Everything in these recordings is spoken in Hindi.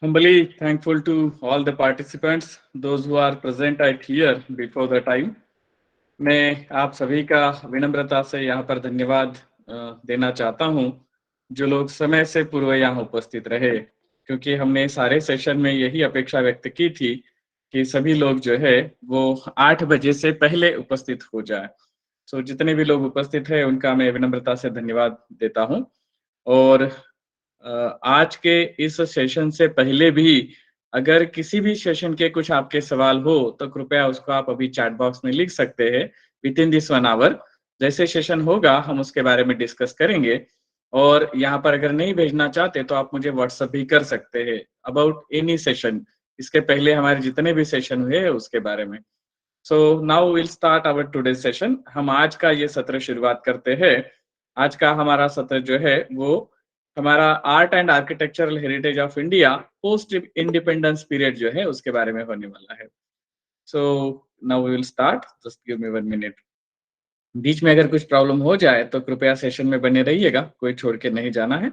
Humbly thankful to all the participants, those who are present at here before the time. मैं आप सभी का विनम्रता से यहाँ पर धन्यवाद देना चाहता हूँ, जो लोग समय से पूर्व यहाँ उपस्थित रहे, क्योंकि हमने सारे सेशन में यही अपेक्षा व्यक्त की थी कि सभी लोग जो है वो 8 बजे से पहले उपस्थित हो जाए। सो जितने भी लोग उपस्थित हैं उनका मैं विनम्रता से धन्यवाद देता हूँ और आज के इस सेशन से पहले भी अगर किसी भी सेशन के कुछ आपके सवाल हो तो कृपया उसको आप अभी चैट बॉक्स में लिख सकते हैं विद इन दिस 1 आवर। जैसे सेशन होगा हम उसके बारे में डिस्कस करेंगे और यहाँ पर अगर नहीं भेजना चाहते तो आप मुझे व्हाट्सएप भी कर सकते हैं अबाउट एनी सेशन, इसके पहले हमारे जितने भी सेशन हुए हैं उसके बारे में। So now will start our today session. हम आज का ये सत्र शुरुआत करते हैं। आज का हमारा सत्र जो है वो हमारा art and architectural heritage of India post independence period जो है उसके बारे में होने वाला है। So now we will start, just give me 1 minute. बीच में अगर कुछ प्रॉब्लम हो जाए तो कृपया सेशन में बने रहिएगा, कोई छोड़ के नहीं जाना है।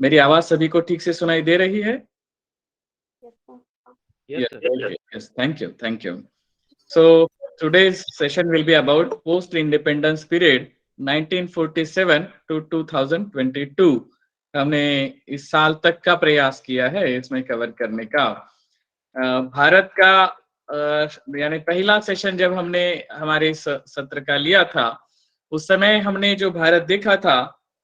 मेरी आवाज सभी को ठीक से सुनाई दे रही है? Yes, Yes, sir. okay. Yes, thank you. So today's session will be about post-independence period 1947 to 2022। हमने इस साल तक का प्रयास किया है इसमें कवर करने का। भारत का यानी पहला सेशन जब हमने हमारे इस सत्र का लिया था, उस समय हमने जो भारत देखा था,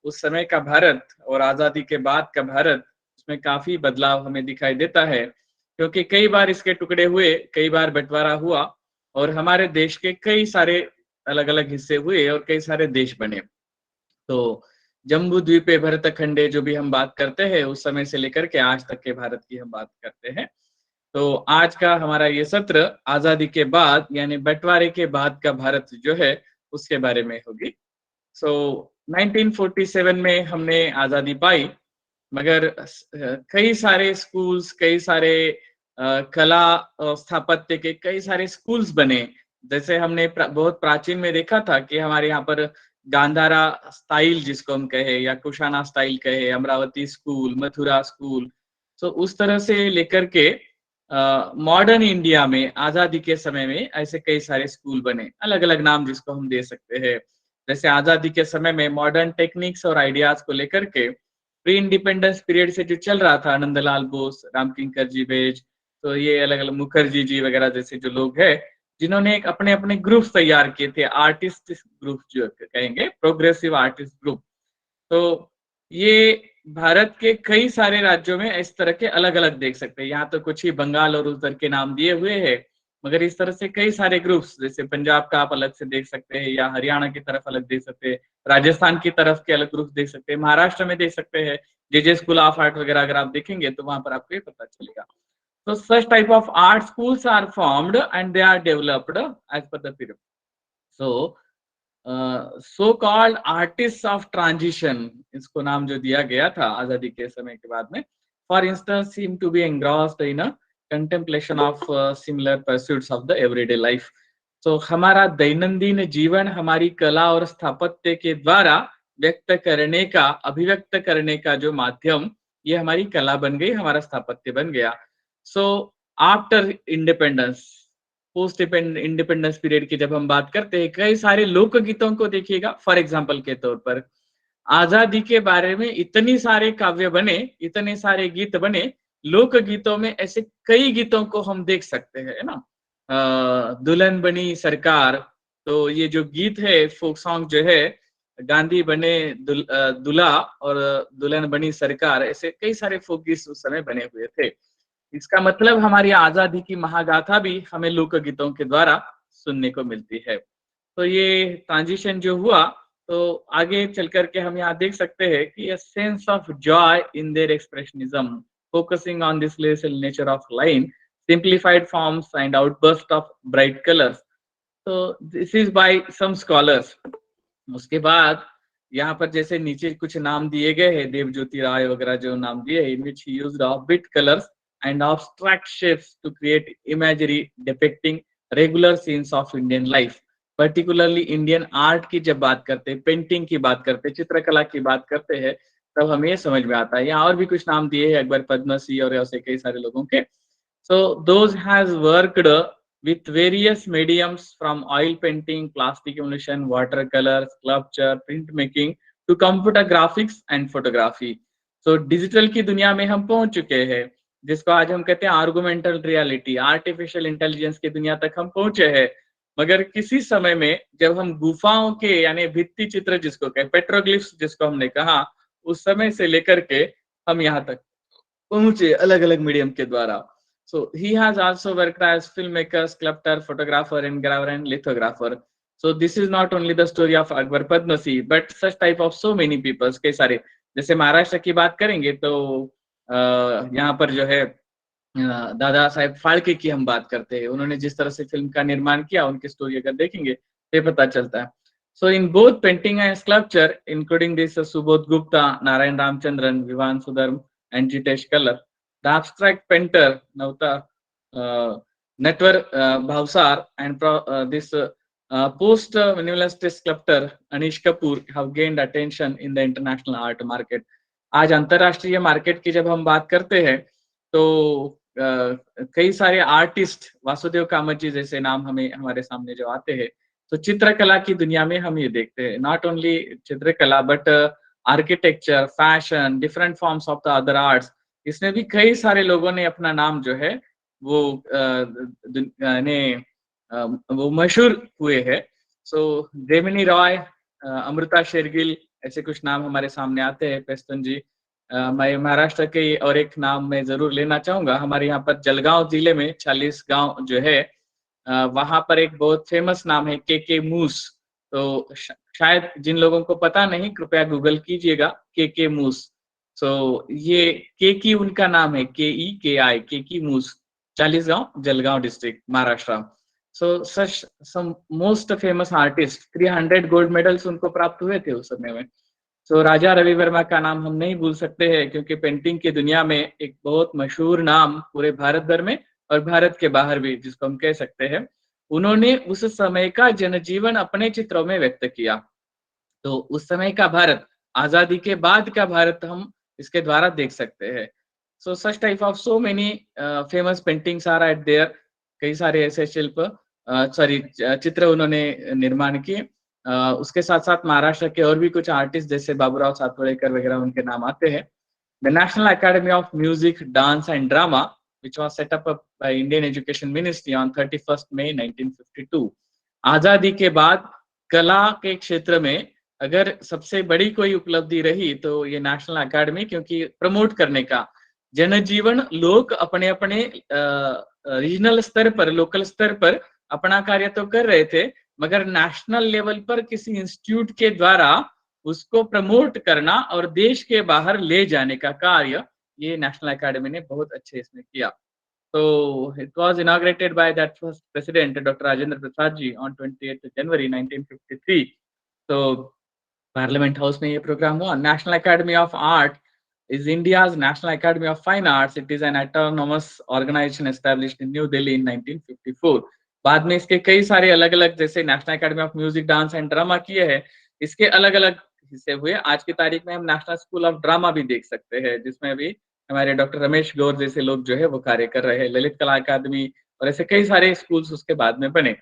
उस समय का भारत और आजादी के बाद का भारत, उसमें काफी बदलाव हमें दिखाई देता है, क्योंकि कई बार इसके टुकड़े हुए, कई बार बंटवारा हुआ और हमारे देश के कई सारे अलग-अलग हिस्से हुए और कई सारे देश बने। तो जम्बू द्वीप भरत खंडे जो भी हम बात करते हैं, उस समय से लेकर के आज तक के भारत की हम बात करते हैं। तो आज का हमारा ये सत्र आजादी के बाद यानी बंटवारे के बाद का भारत जो है उसके बारे में होगी। सो 1947 में हमने आजादी पाई, मगर कई सारे स्कूल्स, कई सारे कला और स्थापत्य के कई सारे स्कूल्स बने। जैसे हमने बहुत प्राचीन में देखा था कि हमारे यहाँ पर गांधारा स्टाइल जिसको हम कहे या कुशाना स्टाइल कहे, अमरावती स्कूल, मथुरा स्कूल, तो उस तरह से लेकर के मॉडर्न इंडिया में आजादी के समय में ऐसे कई सारे स्कूल बने, अलग-अलग नाम जिसको हम दे सकते हैं। जैसे आजादी के समय में मॉडर्न टेक्निक्स और आइडियाज को लेकर के प्री इंडिपेंडेंस पीरियड से जो चल रहा था, नंदलाल बोस, रामकिंकर जी बेज, तो ये अलग-अलग मुखर्जी जी वगैरह जैसे जो लोग हैं, जिन्होंने एक अपने-अपने ग्रुप्स तैयार किए थे, आर्टिस्ट ग्रुप जो कहेंगे, प्रोग्रेसिव आर्टिस्ट ग्रुप। तो ये भारत के कई सारे राज्यों में इस तरह के अलग-अलग देख सकते हैं। यहाँ तो कुछ ही बंगाल और उधर के नाम दिए हुए हैं, मगर इस तरह से कई सारे ग्रुप्स, जैसे पंजाब का आप अलग से देख सकते हैं या हरियाणा की तरफ अलग देख सकते हैं, राजस्थान की तरफ के अलग ग्रुप देख सकते हैं, महाराष्ट्र में देख सकते हैं, जेजे स्कूल ऑफ आर्ट वगैरह अगर आप देखेंगे तो वहाँ पर आपको ये पता चलेगा। So such type of art schools are formed and they are developed as per the period. So so called artist of transition, इसको नाम जो दिया गया था आजादी के समय के बाद में, for instance seem to be engrossed in a contemplation of similar pursuits of the everyday life. तो हमारा दैनंदिन जीवन हमारी कला और स्थापत्य के द्वारा व्यक्त करने का, अभिव्यक्त करने का जो माध्यम, ये हमारी कला बन गई, हमारा स्थापत्य बन गया। So after independence, post independence period की जब हम बात करते हैं, कई सारे लोकगीतों को देखिएगा। फॉर एग्जांपल के तौर पर आजादी के बारे में इतनी सारे काव्य बने, इतने सारे गीत बने, लोकगीतों में ऐसे कई गीतों को हम देख सकते हैं, है ना। दुल्हन बनी सरकार, तो ये जो गीत है, फोक सॉन्ग जो है, गांधी बने दूल्हा और दुल्हन बनी सरकार, ऐसे कई सारे फोक गीत उस समय बने हुए थे। इसका मतलब हमारी आजादी की महागाथा भी हमें लोक गीतों के द्वारा सुनने को मिलती है। तो ये ट्रांजिशन जो हुआ, तो आगे चल कर के हम यहाँ देख सकते हैं कि a sense of joy in their expressionism, focusing on this little nature of line, simplified forms and outburst of bright colors. So this is by some scholars. उसके बाद यहाँ पर जैसे नीचे कुछ नाम दिए गए हैं, देवज्योति राय वगैरह जो नाम दिए हैं, in which he used offbeat colors and abstract shapes to create imagery depicting regular scenes of Indian life. Particularly Indian art की जब बात करते हैं, पेंटिंग की बात करते हैं, चित्रकला की बात करते हैं, तब हमें ये समझ में आता है। यहाँ और भी कुछ नाम दिए हैं अकबर पद्मश्री और ऐसे कई सारे लोगों के। So those has worked with various mediums from oil painting, plastic emulsion, watercolor, sculpture, printmaking to computer graphics and photography. So digital की दुनिया में हम पहुंच चुके हैं, जिसको आज हम कहते हैं आर्गुमेंटल रियलिटी, आर्टिफिशियल इंटेलिजेंस की दुनिया तक हम पहुंचे हैं। मगर किसी समय में जब हम गुफाओं के यानी भित्ति चित्र जिसको कहे पेट्रोग्लिफ्स जिसको हमने कहा, उस समय से लेकर के हम यहाँ तक पहुंचे अलग-अलग मीडियम के द्वारा। So he has also worked as filmmaker, sculptor, photographer, engraver and lithographer. So this is not only the story of Akbar Padmasi, but such type of so many people कई सारे। जैसे महाराष्ट्र की बात करेंगे तो यहाँ पर जो है दादा साहेब फाल्के की हम बात करते हैं। उन्होंने जिस तरह से फ़िल्म का निर्माण किया, उनकी स्टोरी अगर देखेंगे, तो ये पता चलता है। So in both painting and sculpture, including this Subodh Gupta, Narayan Ramchandran, Vivan Sudharm, and Jitesh Kallar, the abstract painter Navta Netwar Bhavsar, and this post-minimalist sculptor Anish Kapoor have gained attention in the international art market. आज अंतरराष्ट्रीय मार्केट की जब हम बात करते हैं तो कई सारे आर्टिस्ट वासुदेव कामत जी जैसे नाम हमें हमारे सामने जो आते हैं, तो चित्रकला की दुनिया में हम ये देखते हैं नॉट ओनली चित्रकला but architecture, fashion, different forms of the other arts, इसमें भी कई सारे लोगों ने अपना नाम जो है वो वो मशहूर हुए हैं। सो जेमिनी रॉय, अमृता शेरगिल, ऐसे कुछ नाम हमारे सामने आते हैं। पेस्तन जी, मैं महाराष्ट्र के और एक नाम मैं जरूर लेना चाहूंगा। हमारे यहाँ पर जलगांव जिले में 40 गांव जो है, वहां पर एक बहुत फेमस नाम है के मूस। तो शायद जिन लोगों को पता नहीं, कृपया गूगल कीजिएगा के मूस। सो ये के की उनका नाम है, KEKI, के की मूस, 40 गांव, Jalgaon district, Maharashtra. So such some most famous artist, 300 gold medals उनको प्राप्त हुए थे उस समय में। सो राजा रवि वर्मा का नाम हम नहीं भूल सकते हैं, क्योंकि पेंटिंग की दुनिया में एक बहुत मशहूर नाम पूरे भारत भर में और भारत के बाहर भी, जिसको हम कह सकते हैं, उन्होंने उस समय का जनजीवन अपने चित्रों में व्यक्त किया। तो उस समय का भारत, आजादी के बाद का भारत हम इसके द्वारा देख सकते हैं। So such type of so many famous paintings are at there. कई सारे ऐसे शिल्प सॉरी चित्र उन्होंने निर्माण किए। उसके साथ-साथ महाराष्ट्र के और भी कुछ आर्टिस्ट जैसे बाबूराव सातवड़ेकर वगैरह उनके नाम आते हैं। The national academy of music, dance and drama which was set up by Indian Education Ministry on 31st May 1952। आजादी के बाद कला के क्षेत्र में अगर सबसे बड़ी कोई उपलब्धि रही तो ये नेशनल अकेडमी, क्योंकि प्रमोट करने का जनजीवन, लोग अपने अपने रीजनल स्तर पर, लोकल स्तर पर अपना कार्य तो कर रहे थे, मगर नेशनल लेवल पर किसी इंस्टीट्यूट के द्वारा उसको प्रमोट करना और देश के बाहर ले जाने का कार्य ये नेशनल अकेडमी ने बहुत अच्छे इसमें किया। तो it was inaugurated by that first president doctor Rajendra Prasad ji on 28 January 1953। तो पार्लियामेंट हाउस में ये प्रोग्राम हुआ। National academy of art is India's National Academy of Fine Arts. It is an autonomous organization established in New Delhi in 1954। बाद में इसके कई सारे अलग-अलग, जैसे national academy of music, dance and drama किए हैं, इसके अलग-अलग हिस्से हुए। आज की तारीख में हम नेशनल स्कूल ऑफ ड्रामा भी देख सकते हैं, जिसमें भी हमारे डॉक्टर रमेश गौर जैसे लोग जो है वो कार्य कर रहे हैं। ललित कला अकादमी और ऐसे कई सारे स्कूल्स उसके बाद में बने।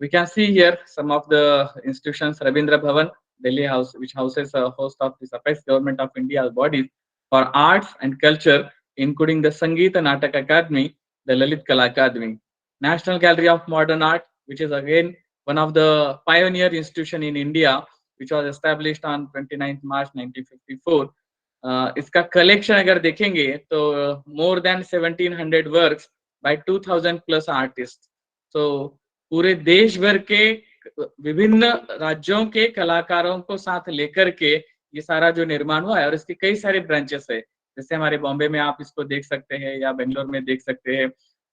We can see here some of the institutions: Rabindra Bhavan, Delhi House, which houses a host of the apex government of India's bodies for arts and culture, including the Sangeet and Natak Academy, the Lalit Kala Academy. National Gallery of Modern Art, which is again one of the pioneer institution in India, which was established on 29th March 1954. इसका कलेक्शन अगर देखेंगे तो more than 1700 works by 2000 plus artists. So पूरे देश भर के विभिन्न राज्यों के कलाकारों को साथ लेकर के ये सारा जो निर्माण हुआ है, और इसके कई सारे ब्रांचेस है, जैसे हमारे बॉम्बे में आप इसको देख सकते हैं या बेंगलोर में देख सकते हैं,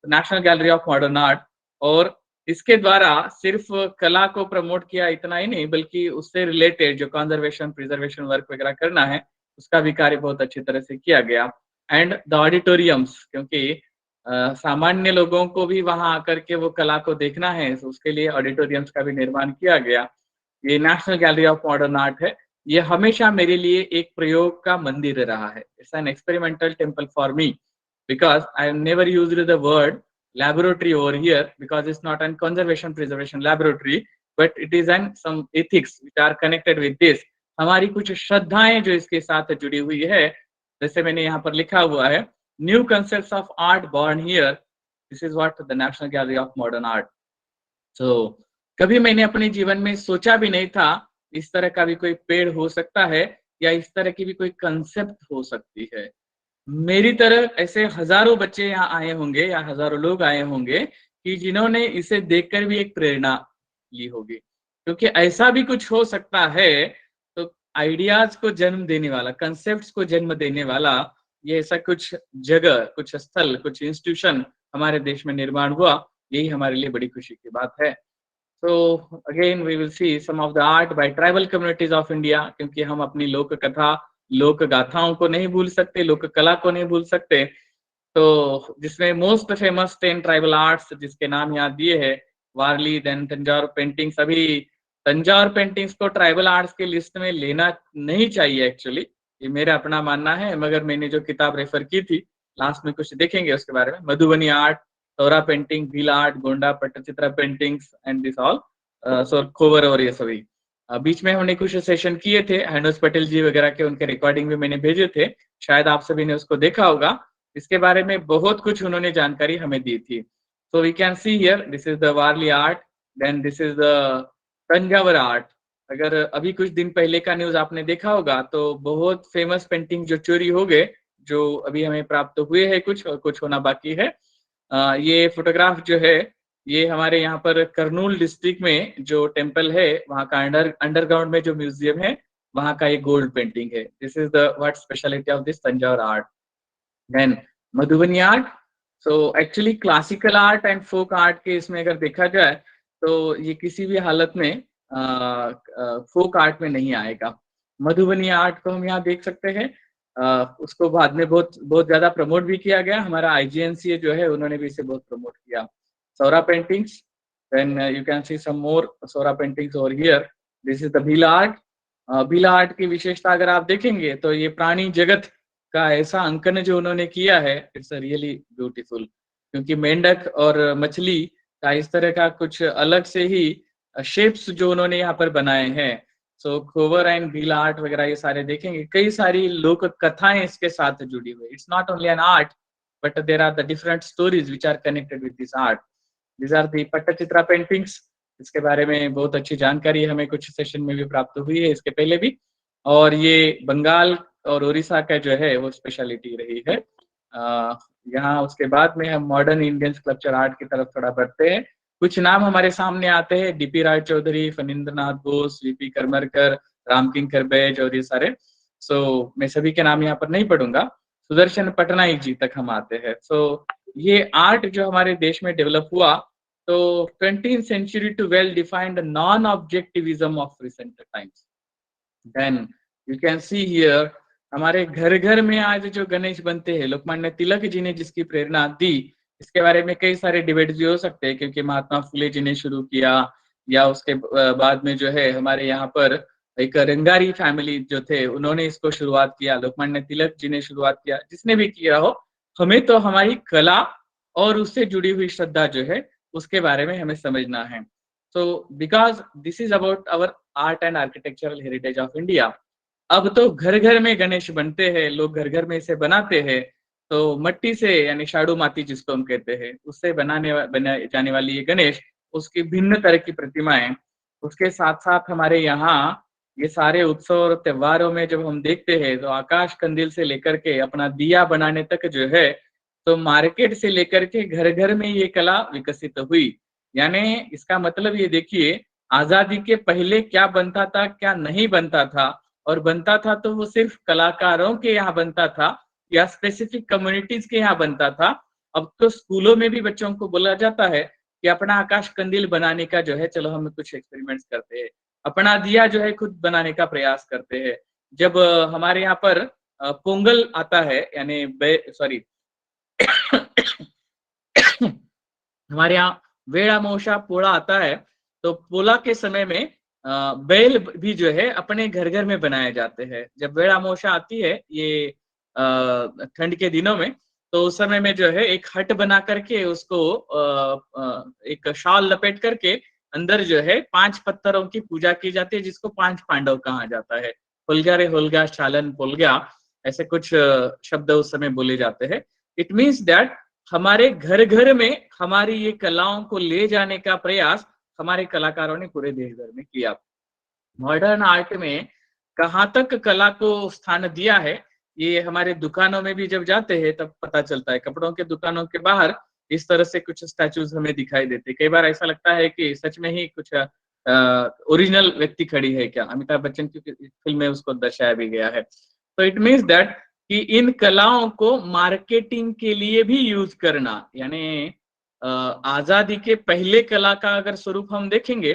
national gallery of modern art. और इसके द्वारा सिर्फ कला को प्रमोट किया इतना ही नहीं, बल्कि उससे रिलेटेड जो कंजर्वेशन, प्रिजर्वेशन वर्क वगैरह करना है, उसका भी कार्य बहुत अच्छी तरह से किया गया। एंड द ऑडिटोरियम्स, क्योंकि सामान्य लोगों को भी वहां आकर के वो कला को देखना है, तो उसके लिए ऑडिटोरियम्स का भी निर्माण किया गया। ये national gallery of modern art है। ये हमेशा मेरे लिए एक प्रयोग का मंदिर रहा है। It's an experimental temple for me because I have never used the word laboratory over here because it's not an conservation preservation laboratory, but it is an some ethics which are connected with this. हमारी कुछ श्रद्धाएं जो इसके साथ जुड़ी हुई है, जैसे मैंने यहाँ पर लिखा हुआ है, new concepts of art born here. This is what the National Gallery of Modern Art. So कभी मैंने अपने जीवन में सोचा भी नहीं था इस तरह का भी कोई पेड़ हो सकता है या इस तरह की भी कोई कंसेप्ट हो सकती है। मेरी तरह ऐसे हजारों बच्चे यहाँ आए होंगे या हजारों लोग आए होंगे कि जिन्होंने इसे देखकर भी एक प्रेरणा ली होगी, क्योंकि ऐसा भी कुछ हो सकता है। तो आइडियाज को जन्म देने वाला, कंसेप्ट्स को जन्म देने वाला ये ऐसा कुछ जगह, कुछ स्थल, कुछ इंस्टीट्यूशन हमारे देश में निर्माण हुआ, यही हमारे लिए बड़ी खुशी की बात है। So again we will see some of the art by tribal communities of India, क्योंकि हम अपनी लोक कथा, लोक गाथाओं को नहीं भूल सकते, लोक कला को नहीं भूल सकते। तो जिसमें मोस्ट फेमस 10 ट्राइबल आर्ट्स जिसके नाम यहाँ दिए हैं, वारली, देन तंजौर पेंटिंग्स। अभी तंजौर पेंटिंग्स को ट्राइबल आर्ट्स के लिस्ट में लेना नहीं चाहिए एक्चुअली, ये मेरा अपना मानना है, मगर मैंने जो किताब रेफर की थी, लास्ट में कुछ देखेंगे उसके बारे में। Madhubani art, Saura painting, Bhil art, Gonda Pattachitra paintings and this all, so Khovar और ये सभी। बीच में हमने कुछ सेशन किए थे, हनुज पटेल जी वगैरह के, उनके रिकॉर्डिंग भी मैंने भेजे थे, शायद आप सभी ने उसको देखा होगा। इसके बारे में बहुत कुछ उन्होंने जानकारी हमें दी थी। So we can see here, this is the Warli art, then this is the Thanjavur art. अगर अभी कुछ दिन पहले का न्यूज आपने देखा होगा तो बहुत फेमस पेंटिंग जो चोरी हो गए, जो अभी हमें प्राप्त हुए हैं कुछ और कुछ होना बाकी है। ये फोटोग्राफ जो है, ये हमारे यहाँ पर करनूल डिस्ट्रिक्ट में जो टेम्पल है वहाँ का अंडरग्राउंड में जो म्यूजियम है, वहाँ का एक गोल्ड पेंटिंग है। This is the what speciality of this Thanjavur art. Then Madhubani art, so actually classical art and folk art के इसमें अगर देखा जाए तो ये किसी भी हालत में फोक आर्ट में नहीं आएगा। मधुबनी आर्ट को हम यहाँ देख सकते हैं। उसको बाद में बहुत बहुत ज्यादा प्रमोट भी किया गया, हमारा आईजीएनसीए जो है उन्होंने भी इसे बहुत प्रमोट किया। Saura paintings, then you can see some more Saura paintings over here. This is the Bhil art. Bhil art की विशेषता अगर आप देखेंगे तो ये प्राणी जगत का ऐसा अंकन जो उन्होंने किया है, इट्स रियली ब्यूटीफुल, क्योंकि मेंढक और मछली का इस तरह का कुछ अलग से ही शेप्स जो उन्होंने यहाँ पर बनाए हैं। सो खोवर एंड भील आर्ट वगैरह ये सारे देखेंगे, कई सारी लोक कथाएं इसके साथ जुड़ी हुई। It's not only an art but there are the different stories which are connected with this art. These are the Pattachitra paintings. इसके बारे में बहुत अच्छी जानकारी हमें कुछ सेशन में भी प्राप्त हुई है, इसके पहले भी। और ये बंगाल और उड़ीसा का जो है वो स्पेशलिटी रही है। यहाँ उसके बाद में हम मॉडर्न इंडियन स्कल्पचर आर्ट की तरफ थोड़ा बढ़ते हैं। कुछ नाम हमारे सामने आते हैं, डीपी राय चौधरी, फनिंद्रनाथ बोस, वीपी करमरकर, रामकिंकर बैज और ये सारे। सो मैं सभी के नाम यहाँ पर नहीं पढ़ूंगा। सुदर्शन पटनायक जी तक हम आते हैं। सो ये आर्ट जो हमारे देश में डेवलप हुआ, तो 20th century to well defined non-objectivism of recent times. Then you can see here, हमारे घर घर में आज जो गणेश बनते हैं, लोकमान्य तिलक जी ने जिसकी प्रेरणा दी, इसके बारे में कई सारे डिबेट्स भी हो सकते हैं, क्योंकि महात्मा फुले जी ने शुरू किया या उसके बाद में जो है हमारे यहाँ पर एक रंगारी फैमिली जो थे उन्होंने इसको शुरुआत किया, लोकमान्य तिलक जी ने शुरुआत किया, जिसने भी किया हो, हमें तो हमारी कला और उससे जुड़ी हुई श्रद्धा जो है उसके बारे में हमें समझना है। So because this is about our art and architectural heritage of India. अब तो घर घर में गणेश बनते हैं, लोग घर घर में इसे बनाते हैं। तो मट्टी से, यानी शाडू माती जिसको हम कहते हैं, उससे बनाए जाने वाली ये गणेश, उसकी भिन्न तरह की प्रतिमाएं, उसके साथ साथ हमारे यहाँ ये सारे उत्सव और त्योहारों में जब हम देखते हैं तो आकाश कंदील से लेकर के अपना दिया बनाने तक जो है, तो मार्केट से लेकर के घर घर में ये कला विकसित हुई। यानी इसका मतलब ये देखिए, आजादी के पहले क्या बनता था, क्या नहीं बनता था, और बनता था तो वो सिर्फ कलाकारों के यहाँ बनता था या स्पेसिफिक कम्युनिटीज के यहाँ बनता था। अब तो स्कूलों में भी बच्चों को बोला जाता है कि अपना आकाश कंदील बनाने का जो है, चलो हम कुछ एक्सपेरिमेंट्स करते हैं, अपना दिया जो है खुद बनाने का प्रयास करते हैं। जब हमारे यहाँ पर पोंगल आता है, यानी सॉरी हमारे यहाँ वेड़ा मोशा पोला आता है, तो पोला के समय में बैल भी जो है अपने घर घर में बनाए जाते हैं। जब बैल अमावस्या आती है ये ठंड के दिनों में, तो उस समय में जो है एक हट बना करके उसको एक शाल लपेट करके अंदर जो है 5 पत्थरों की पूजा की जाती है, जिसको 5 पांडव कहा जाता है। होल्गा रे होल्गा शालन पोल्गा, ऐसे कुछ शब्द उस समय बोले जाते हैं। इट मीन्स दैट हमारे घर घर में हमारी ये कलाओं को ले जाने का प्रयास हमारे कलाकारों ने पूरे देश भर में किया। मॉडर्न आर्ट में कहाँ तक कला को स्थान दिया है, ये हमारे दुकानों में भी जब जाते हैं तब पता चलता है। कपड़ों के दुकानों के बाहर इस तरह से कुछ स्टैचूज हमें दिखाई देते। कई बार ऐसा लगता है कि सच में ही कुछ ओरिजिनल व्यक्ति खड़ी है क्या। अमिताभ बच्चन की फिल्म में उसको दर्शाया भी गया है। तो इट मीन्स दैट कि इन कलाओं को मार्केटिंग के लिए भी यूज करना, यानी आजादी के पहले कला का अगर स्वरूप हम देखेंगे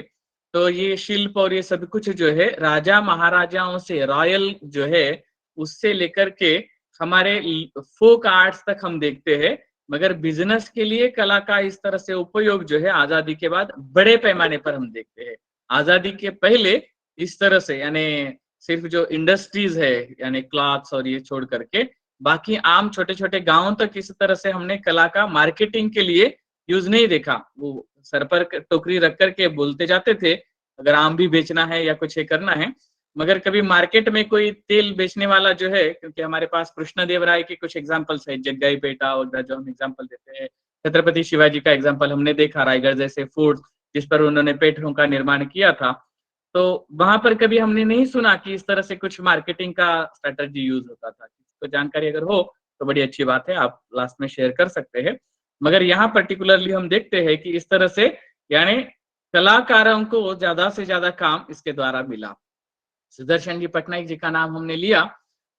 तो ये शिल्प और ये सब कुछ जो है राजा महाराजाओं से, रॉयल जो है उससे लेकर के हमारे फोक आर्ट्स तक हम देखते हैं। मगर बिजनेस के लिए कला का इस तरह से उपयोग जो है आजादी के बाद बड़े पैमाने पर हम देखते हैं। आजादी के पहले इस तरह से, यानी सिर्फ जो इंडस्ट्रीज है यानी क्लॉथ्स और ये छोड़ करके बाकी आम छोटे छोटे गांवों तक इस तरह से हमने कला का मार्केटिंग के लिए यूज नहीं देखा। वो सर पर टोकरी रख करके बोलते जाते थे अगर आम भी बेचना है या कुछ ये करना है, मगर कभी मार्केट में कोई तेल बेचने वाला जो है, क्योंकि हमारे पास कृष्णदेव राय के कुछ एग्जांपल्स है, जग्गाई पेटा वगैरह जो हम एग्जांपल देते हैं, छत्रपति शिवाजी का एग्जांपल हमने देखा, रायगढ़ जैसे फोर्ट जिस पर उन्होंने पेठों का निर्माण किया था। तो वहां पर कभी हमने नहीं सुना कि इस तरह से कुछ मार्केटिंग का स्ट्रेटजी यूज होता था। तो जानकारी अगर हो तो बड़ी अच्छी बात है, आप लास्ट में शेयर कर सकते हैं। मगर यहाँ पर्टिकुलरली हम देखते हैं कि इस तरह से यानी कलाकारों को ज्यादा से ज्यादा काम इसके द्वारा मिला। सुदर्शन जी पटनायक जी का नाम हमने लिया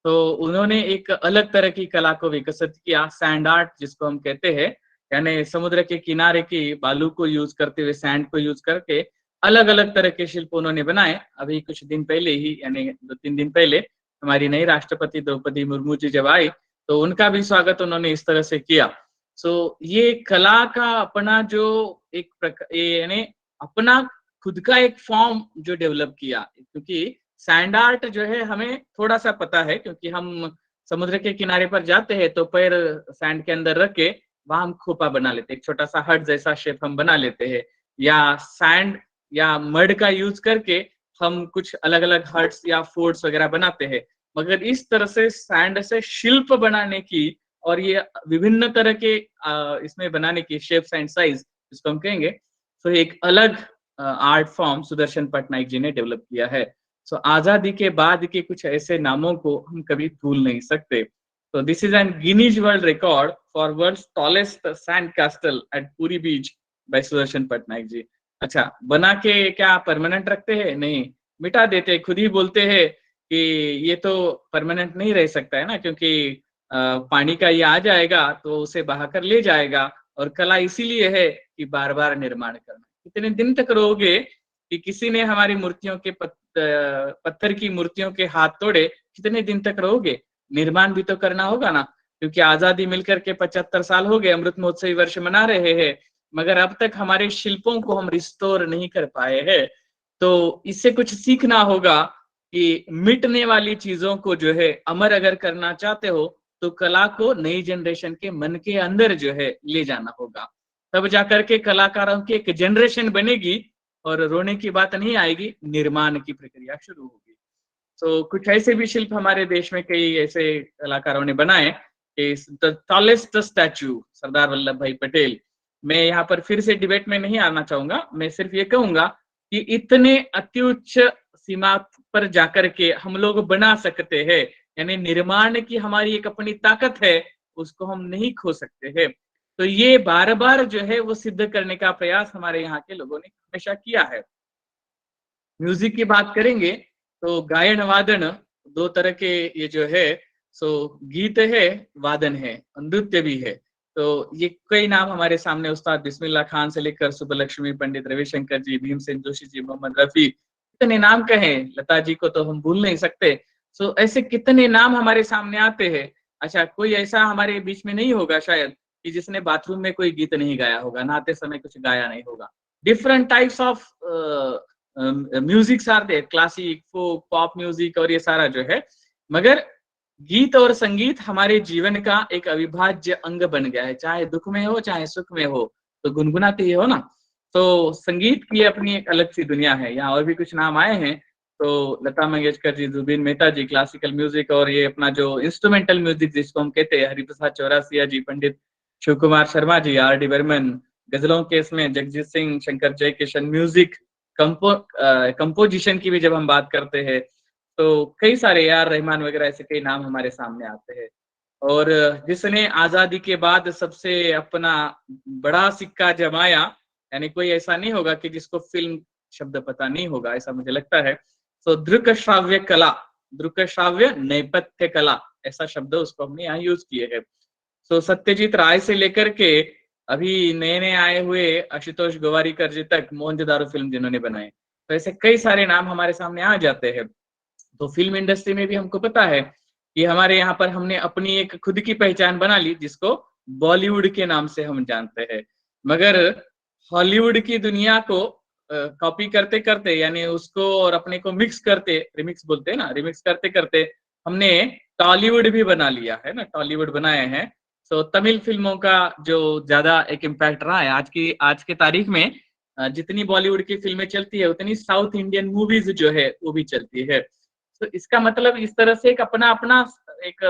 तो उन्होंने एक अलग तरह की कला को विकसित किया, सैंड आर्ट जिसको हम कहते हैं, यानी समुद्र के किनारे की बालू को यूज करते हुए, सैंड को यूज करके अलग अलग तरह के शिल्प उन्होंने बनाए। अभी कुछ दिन पहले ही, यानी 2-3 दिन पहले हमारी नई राष्ट्रपति द्रौपदी मुर्मू जी जब आई तो उनका भी स्वागत उन्होंने इस तरह से किया। ये कला का अपना जो एक यानी अपना खुद का एक फॉर्म जो डेवलप किया, क्योंकि सैंड आर्ट जो है हमें थोड़ा सा पता है क्योंकि हम समुद्र के किनारे पर जाते हैं तो पैर सैंड के अंदर रख के वहां हम खोपा बना लेते हैं, एक छोटा सा हट जैसा शेप हम बना लेते हैं, या सैंड या मड का यूज करके हम कुछ अलग अलग हट्स या फोर्ट्स वगैरह बनाते हैं। मगर इस तरह से सैंड से शिल्प बनाने की और ये विभिन्न तरह के इसमें बनाने की शेप्स एंड साइज जिसको हम कहेंगे, तो एक अलग आर्ट फॉर्म सुदर्शन पटनायक जी ने डेवलप किया है। आजादी के बाद के कुछ ऐसे नामों को हम कभी भूल नहीं सकते। तो this is an Guinness world record for world's tallest sand castle at Puri beach by Sudarshan Patnaik ji. अच्छा, बना के क्या परमानेंट रखते हैं? नहीं, मिटा देते हैं। खुद ही बोलते हैं कि ये तो परमानेंट नहीं रह सकता है ना, क्योंकि पानी का ये आ जाएगा तो उसे बहाकर ले जाएगा, और कला इसीलिए है कि बार बार निर्माण करना। कितने दिन तक रहोगे कि किसी ने हमारी मूर्तियों के पत्थर की मूर्तियों के हाथ तोड़े, कितने दिन तक रहोगे? निर्माण भी तो करना होगा ना, क्योंकि आजादी मिलकर के 75 साल हो गए, अमृत महोत्सवी वर्ष मना रहे हैं, मगर अब तक हमारे शिल्पों को हम रिस्टोर नहीं कर पाए हैं। तो इससे कुछ सीखना होगा कि मिटने वाली चीजों को जो है अमर अगर करना चाहते हो तो कला को नई जनरेशन के मन के अंदर जो है ले जाना होगा, तब जाकर के कलाकारों की एक जनरेशन बनेगी और रोने की बात नहीं आएगी, निर्माण की प्रक्रिया शुरू होगी। तो कुछ ऐसे भी शिल्प हमारे देश में कई ऐसे कलाकारों ने बनाए कि the tallest statue Sardar Vallabh भाई पटेल। मैं यहाँ पर फिर से डिबेट में नहीं आना चाहूंगा, मैं सिर्फ ये कहूंगा कि इतने अत्युच्च सीमा पर जाकर के हम लोग बना सकते हैं, यानी निर्माण की हमारी एक अपनी ताकत है, उसको हम नहीं खो सकते हैं। तो ये बार बार जो है वो सिद्ध करने का प्रयास हमारे यहाँ के लोगों ने हमेशा किया है। म्यूजिक की बात करेंगे तो गायन वादन दो तरह के ये जो है, सो गीत है, वादन है, नृत्य भी है। तो ये कई नाम हमारे सामने, उस्ताद बिस्मिल्लाह खान से लेकर सुब्बलक्ष्मी पंडित, रविशंकर जी, भीमसेन जोशी जी, मोहम्मद रफी, कितने नाम कहें, लता जी को तो हम भूल नहीं सकते। सो ऐसे कितने नाम हमारे सामने आते हैं। अच्छा, कोई ऐसा हमारे बीच में नहीं होगा शायद कि जिसने बाथरूम में कोई गीत नहीं गाया होगा, नहाते समय कुछ गाया नहीं होगा। Different types of musics are there, classic, folk, pop music और ये सारा जो है, मगर गीत और संगीत हमारे जीवन का एक अविभाज्य अंग बन गया है। चाहे दुख में हो, चाहे सुख में हो, तो गुनगुनाते ही हो ना। तो संगीत की अपनी एक अलग सी दुनिया है। यहाँ और भी कुछ नाम आए हैं, तो लता मंगेशकर जी, जुबिन मेहता जी, क्लासिकल म्यूजिक, और ये अपना जो इंस्ट्रूमेंटल म्यूजिक जिसको हम कहते हैं, हरिप्रसाद चौरसिया जी, पंडित शिव कुमार शर्मा जी, आर डी बर्मन, गजलों के इसमें जगजीत सिंह, शंकर जयकिशन, म्यूजिक कंपोजिशन की भी जब हम बात करते हैं, तो कई सारे ए आर रहमान वगैरह ऐसे कई नाम हमारे सामने आते हैं। और जिसने आजादी के बाद सबसे अपना बड़ा सिक्का जमाया, यानी कोई ऐसा नहीं होगा कि जिसको फिल्म शब्द पता नहीं होगा, ऐसा मुझे लगता है। तो दृक श्राव्य कला, दृक श्राव्य नेपथ्य कला, ऐसा शब्द उसको हमने यहाँ यूज किए हैं। तो सत्यजीत राय से लेकर के अभी नए नए आए हुए आशुतोष गोवारिकर जी तक, मोहनजोदारो फिल्म जिन्होंने बनाई, तो ऐसे कई सारे नाम हमारे सामने आ जाते हैं। तो फिल्म इंडस्ट्री में भी हमको पता है कि हमारे यहाँ पर हमने अपनी एक खुद की पहचान बना ली, जिसको बॉलीवुड के नाम से हम जानते हैं। मगर हॉलीवुड की दुनिया को कॉपी करते करते, यानी उसको और अपने को मिक्स करते, रिमिक्स बोलते हैं ना, रिमिक्स करते करते हमने टॉलीवुड भी बना लिया है ना, टॉलीवुड बनाए हैं। तो तमिल फिल्मों का जो ज्यादा एक इम्पैक्ट रहा है आज के तारीख में, जितनी बॉलीवुड की फिल्में चलती है उतनी साउथ इंडियन मूवीज जो है वो भी चलती है। तो इसका मतलब इस तरह से एक अपना अपना एक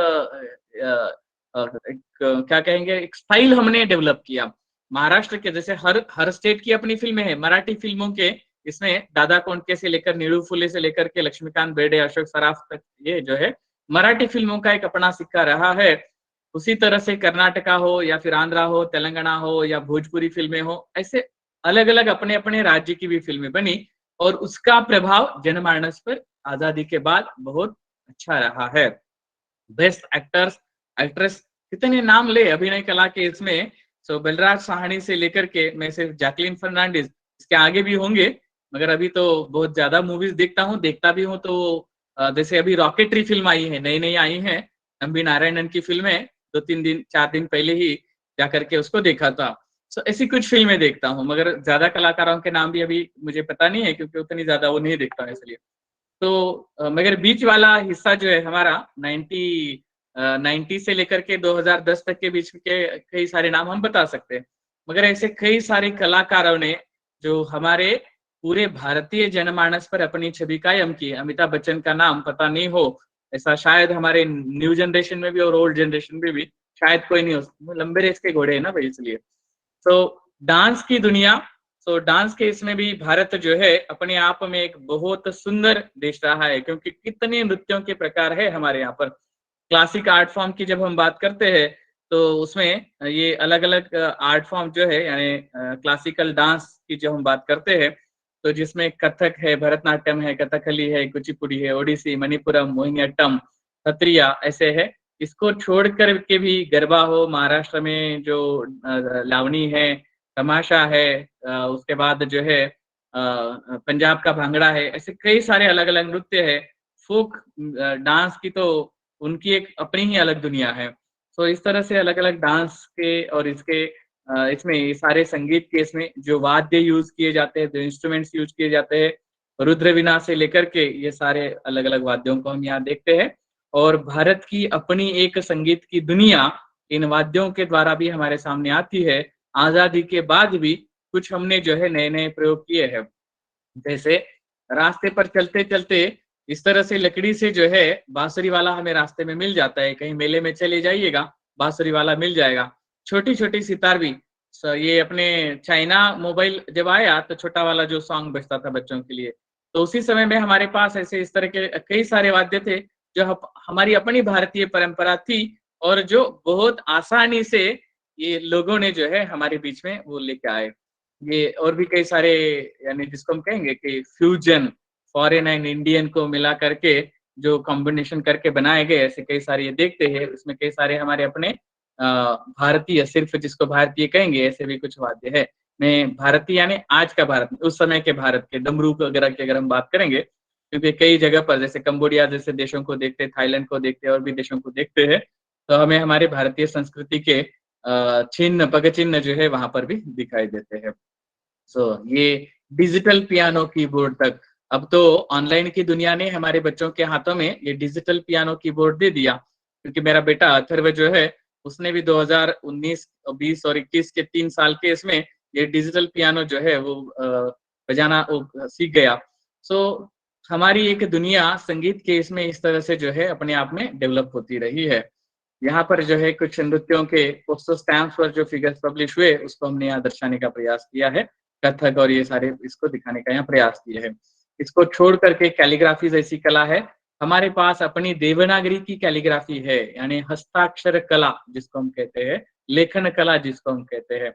क्या कहेंगे, एक स्टाइल हमने डेवलप किया। महाराष्ट्र के जैसे हर हर स्टेट की अपनी फिल्में हैं। मराठी फिल्मों के इसमें दादा कोंडके से लेकर नीड़ू फुले से लेकर के लक्ष्मीकांत बेर्डे, अशोक सराफ तक, ये जो है मराठी फिल्मों का एक अपना सिक्का रहा है। उसी तरह से कर्नाटका हो या फिर आंध्रा हो, तेलंगाना हो या भोजपुरी फिल्में हो, ऐसे अलग अलग अपने अपने राज्य की भी फिल्में बनी, और उसका प्रभाव जनमानस पर आजादी के बाद बहुत अच्छा रहा है। बेस्ट एक्टर्स, एक्ट्रेस, कितने नाम ले अभिनय कला के इसमें। सो बलराज साहनी से लेकर के, मैं सिर्फ जैकलीन फर्नांडिस, इसके आगे भी होंगे, मगर अभी तो बहुत ज्यादा मूवीज देखता हूँ, देखता भी हूँ। तो जैसे अभी रॉकेटरी फिल्म आई है, नई नई आई है, एम बी नारायणन की फिल्में, 2-3 दिन 4 दिन पहले ही जाकर के उसको देखा था। सो ऐसी कुछ फिल्में देखता हूँ, मगर ज्यादा कलाकारों के नाम भी अभी मुझे पता नहीं है, क्योंकि उतनी ज्यादा वो नहीं देखता हूँ इसलिए। तो मगर बीच वाला हिस्सा जो है हमारा 90 से लेकर के 2010 तक के बीच के कई सारे नाम हम बता सकते हैं। मगर ऐसे कई सारे कलाकारों ने जो हमारे पूरे भारतीय जनमानस पर अपनी छवि कायम की है। अमिताभ बच्चन का नाम पता नहीं हो, ऐसा शायद हमारे न्यू जनरेशन में भी और ओल्ड जनरेशन में भी शायद कोई नहीं हो। लंबे रेस के घोड़े है ना भाई, इसलिए। तो डांस की दुनिया, तो डांस के इसमें भी भारत जो है अपने आप में एक बहुत सुंदर देश रहा है, क्योंकि कितने नृत्यों के प्रकार है हमारे यहाँ पर। क्लासिक आर्ट फॉर्म की जब हम बात करते हैं, तो उसमें ये अलग अलग आर्ट फॉर्म जो है, यानी क्लासिकल डांस की जो हम बात करते हैं, तो जिसमें कथक है, भरतनाट्यम है, कथकली है, कुचिपुड़ी है, ओडिसी, मणिपुरम, मोहिनीअट्टम, सत्रिया, ऐसे है। इसको छोड़ कर के भी गरबा हो, महाराष्ट्र में जो लावनी है, तमाशा है, उसके बाद जो है पंजाब का भांगड़ा है, ऐसे कई सारे अलग अलग नृत्य है। फोक डांस की तो उनकी एक अपनी ही अलग दुनिया है। तो इस तरह से अलग अलग डांस के और इसके इसमें ये सारे संगीत के इसमें जो वाद्य यूज किए जाते हैं, जो इंस्ट्रूमेंट्स यूज किए जाते हैं, रुद्र वीणा से लेकर के ये सारे अलग अलग वाद्यों को हम यहाँ देखते हैं। और भारत की अपनी एक संगीत की दुनिया इन वाद्यों के द्वारा भी हमारे सामने आती है। आजादी के बाद भी कुछ हमने जो है नए नए प्रयोग किए हैं। जैसे रास्ते पर चलते चलते इस तरह से लकड़ी से जो है बांसुरी वाला हमें रास्ते में मिल जाता है। कहीं मेले में चले जाइएगा, बांसुरी वाला मिल जाएगा। छोटी छोटी सितार भी, ये अपने चाइना मोबाइल जब आया तो छोटा वाला जो सॉन्ग बजता था बच्चों के लिए, तो उसी समय में हमारे पास ऐसे इस तरह के कई सारे वाद्य थे जो हमारी अपनी भारतीय परंपरा थी, और जो बहुत आसानी से ये लोगों ने जो है हमारे बीच में वो लेके आए। ये और भी कई सारे, यानी जिसको हम कहेंगे कि फ्यूजन, फॉरेन एंड इंडियन को मिला करके जो कॉम्बिनेशन करके बनाए गए, ऐसे कई सारे ये देखते हैं। इसमें कई सारे हमारे अपने भारतीय, सिर्फ जिसको भारतीय कहेंगे, ऐसे भी कुछ वाद्य है। मैं भारतीय यानी आज का भारत, उस समय के भारत के डमरू वगैरह की अगर हम बात करेंगे, क्योंकि कई जगह पर जैसे कंबोडिया जैसे देशों को देखते, थाईलैंड को देखते और भी देशों को देखते हैं, तो हमें हमारे भारतीय संस्कृति के चिन्ह, पग चिन्ह जो है वहां पर भी दिखाई देते हैं। सो ये डिजिटल पियानो कीबोर्ड तक। अब तो ऑनलाइन की दुनिया ने हमारे बच्चों के हाथों में ये डिजिटल पियानो कीबोर्ड दे दिया, क्योंकि मेरा बेटा अथर्व जो है उसने भी 2019, 20 और 21 के 3 साल के इसमें ये डिजिटल पियानो जो है वो बजाना वो सीख गया। सो हमारी एक दुनिया संगीत के इसमें इस तरह से जो है अपने आप में डेवलप होती रही है। यहाँ पर जो है कुछ नृत्यों के पोस्टर स्टैम्प्स पर जो फिगर्स पब्लिश हुए उसको हमने यहाँ दर्शाने का प्रयास किया है। कथक और ये सारे इसको दिखाने का यहाँ प्रयास किए हैं। इसको छोड़ करके कैलीग्राफी जैसी कला है, हमारे पास अपनी देवनागरी की कैलीग्राफी है, यानी हस्ताक्षर कला जिसको हम कहते हैं, लेखन कला जिसको हम कहते हैं।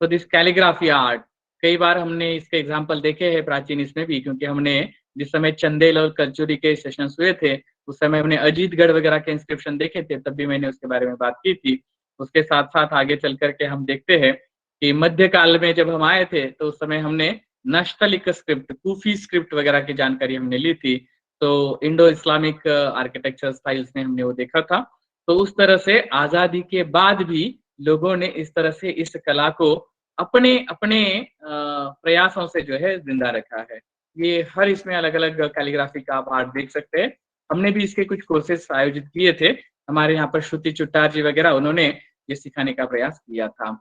तो दिस कैलीग्राफी आर्ट, कई बार हमने इसके एग्जाम्पल देखे हैं प्राचीन इसमें भी, क्योंकि हमने जिस समय चंदेल और कलचुरी के सेशंस हुए थे उस समय हमने अजीतगढ़ वगैरह के इंस्क्रिप्शन देखे थे, तब भी मैंने उसके बारे में बात की थी। उसके साथ-साथ आगे चल कर के हम देखते हैं कि मध्यकाल में जब हम आए थे तो उस समय हमने नश्तलिक स्क्रिप्ट, कूफी स्क्रिप्ट वगैरह की जानकारी हमने ली थी। तो इंडो इस्लामिक आर्किटेक्चर स्टाइल्स में हमने वो देखा था। तो उस तरह से आज़ादी के बाद भी लोगों ने इस तरह से इस कला को अपने प्रयासों से जो है ज़िंदा रखा है। ये हर इसमें अलग-अलग कैलीग्राफी का आप आर्ट देख सकते हैं। हमने भी इसके कुछ कोर्सेज़ आयोजित किए थे। हमारे यहाँ पर श्रुति चुट्टार जी वगैरह उन्होंने ये सिखाने का प्रयास किया था।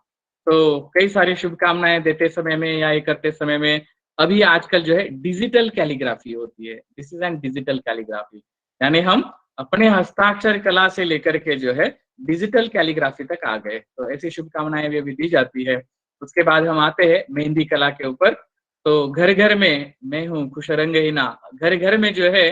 तो कई सारी शुभकामनाएँ देते समय में या ये करते समय में अभी आजकल जो है डिजिटल कैलीग्राफी होती है। This is an digital calligraphy, यानी हम अपने हस्ताक्षर कला से लेकर के जो है डिजिटल कैलीग्राफी तक आ गए। तो ऐसी शुभकामनाएँ भी अभी दी जाती है। उसके बाद हम आते हैं मेहंदी कला के ऊपर। तो घर-घर में मैं हूँ खुश रंगहीना, घर-घर में जो है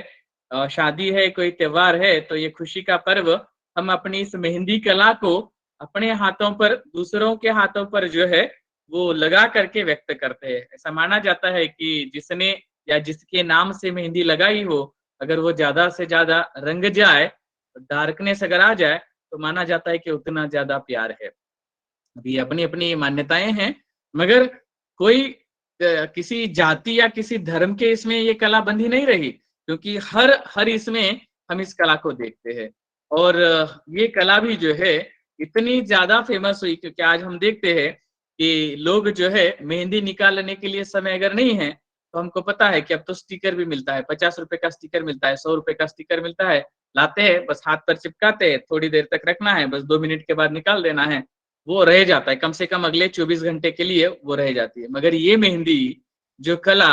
शादी है, कोई त्योहार है तो ये खुशी का पर्व हम अपनी इस मेहंदी कला को अपने हाथों पर, दूसरों के हाथों पर जो है वो लगा करके व्यक्त करते हैं। ऐसा माना जाता है कि जिसने या जिसके नाम से मेहंदी लगाई हो, अगर वो ज़्यादा से ज़्यादा रंग जाए, डार्कनेस अगर आ जाए, तो माना जाता है कि उतना ज़्यादा प्यार है। अभी अपनी-अपनी मान्यताएँ हैं, मगर कोई किसी जाति या किसी धर्म के इसमें ये कला बंधी नहीं रही, क्योंकि हर हर इसमें हम इस कला को देखते हैं। और ये कला भी जो है इतनी ज़्यादा फ़ेमस हुई, क्योंकि आज हम देखते हैं कि लोग जो है मेहंदी निकालने के लिए समय अगर नहीं है, तो हमको पता है कि अब तो स्टिकर भी मिलता है, ₹50 का स्टिकर मिलता है, ₹100 का स्टिकर मिलता है, लाते हैं, बस हाथ पर चिपकाते हैं, थोड़ी देर तक रखना है, बस 2 मिनट के बाद निकाल देना है। वो रह जाता है, कम से कम अगले 24 घंटे के लिए वो रह जाती है। मगर ये मेहंदी जो कला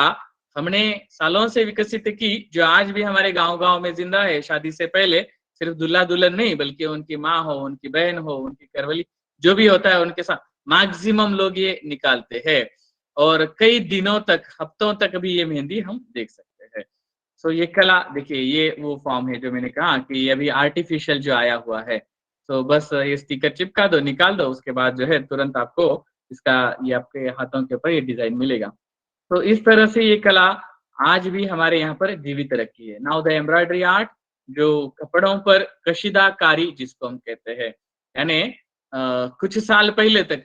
हमने सालों से विकसित की, जो आज भी हमारे गाँव-गाँव में ज़िंदा है, शादी से पहले सिर्फ दूल्हा-दुल्हन नहीं बल्कि उनकी माँ हो, उनकी बहन हो, उनकी घरवाली, जो भी होता है उनके साथ मैक्सिमम लोग ये निकालते हैं और कई दिनों तक, हफ्तों तक भी ये मेहंदी हम देख सकते हैं। सो ये कला देखिए, ये वो फॉर्म है जो मैंने कहा कि ये अभी आर्टिफ़िशियल जो आया हुआ है। तो बस ये स्टिकर चिपका दो, निकाल दो, उसके बाद जो है तुरंत आपको इसका ये आपके हाथों के ऊपर ये डिज़ाइन मिलेगा। तो इस तरह से ये कला आज भी हमारे यहाँ पर जीवित रखी है। नाउ द एम्ब्रॉयडरी आर्ट, जो कपड़ों पर कशीदाकारी जिसको हम कहते हैं, यानी कुछ साल पहले तक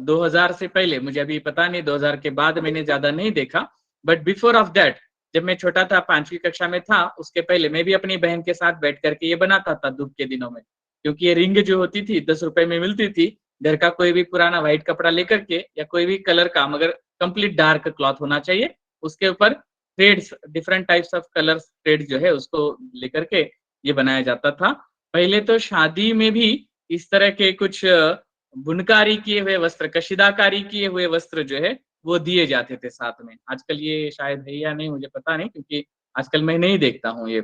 2000 से पहले, मुझे अभी पता नहीं 2000 के बाद मैंने ज़्यादा नहीं देखा, बट बिफोर ऑफ दैट जब मैं छोटा था 5वीं कक्षा में था, उसके पहले मैं भी अपनी बहन के साथ बैठ कर के ये बनाता था धूप के दिनों में। क्योंकि ये रिंग जो होती थी ₹10 में मिलती थी, घर का कोई भी पुराना व्हाइट कपड़ा लेकर के या कोई भी कलर का, मगर कंप्लीट डार्क क्लॉथ होना चाहिए, उसके ऊपर threads, different types of colours thread जो है उसको लेकर के ये बनाया जाता था। पहले तो शादी में भी इस तरह के कुछ बुनकारी किए हुए वस्त्र, कशीदाकारी किए हुए वस्त्र जो है वो दिए जाते थे साथ में। आजकल ये शायद है या नहीं मुझे पता नहीं, क्योंकि आजकल मैं नहीं देखता हूँ ये।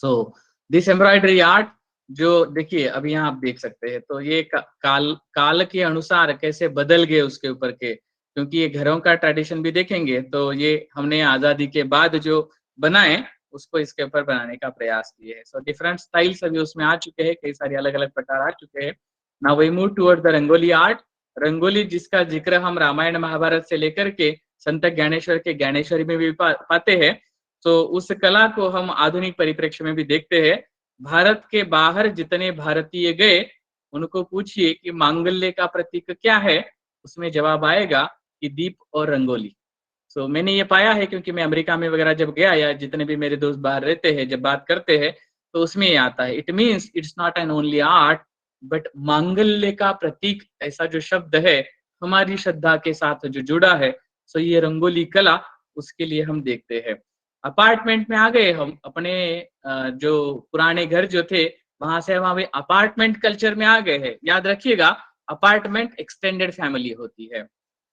सो दिस एम्ब्रॉयडरी आर्ट, जो देखिए अभी यहाँ आप देख सकते हैं, तो ये काल काल के अनुसार कैसे बदल गए उसके ऊपर के, क्योंकि ये घरों का ट्रेडिशन भी देखेंगे तो ये हमने आज़ादी के बाद जो बनाए उसको इसके ऊपर बनाने का प्रयास किए हैं। सो डिफरेंट स्टाइल्स अभी उसमें आ चुके हैं, कई सारे अलग-अलग प्रकार आ चुके हैं। Now we move towards the rangoli art. Rangoli जिसका ज़िक्र हम रामायण महाभारत से लेकर के संत ज्ञानेश्वर के ज्ञानेश्वरी में भी पाते हैं। तो उस कला को हम आधुनिक परिप्रेक्ष्य में भी देखते हैं। भारत के बाहर जितने भारतीय गए, उनको पूछिए कि मांगल्य का प्रतीक क्या है? उसमें जवाब आएगा कि दीप और रंगोली। सो मैंने ये पाया है, क्योंकि मैं अमेरिका में वगैरह जब गया या जितने भी मेरे दोस्त बाहर रहते हैं, जब बात करते हैं, तो उसमें ये आता है। It means it's not an only art but मांगल्य का प्रतीक, ऐसा जो शब्द है, हमारी श्रद्धा के साथ जो जुड़ा है, सो ये रंगोली कला उसके लिए हम देखते हैं। अपार्टमेंट में आ गए हम, अपने जो पुराने घर जो थे वहां से हम अभी अपार्टमेंट कल्चर में आ गए हैं। याद रखिएगा, अपार्टमेंट एक्सटेंडेड फैमिली होती है,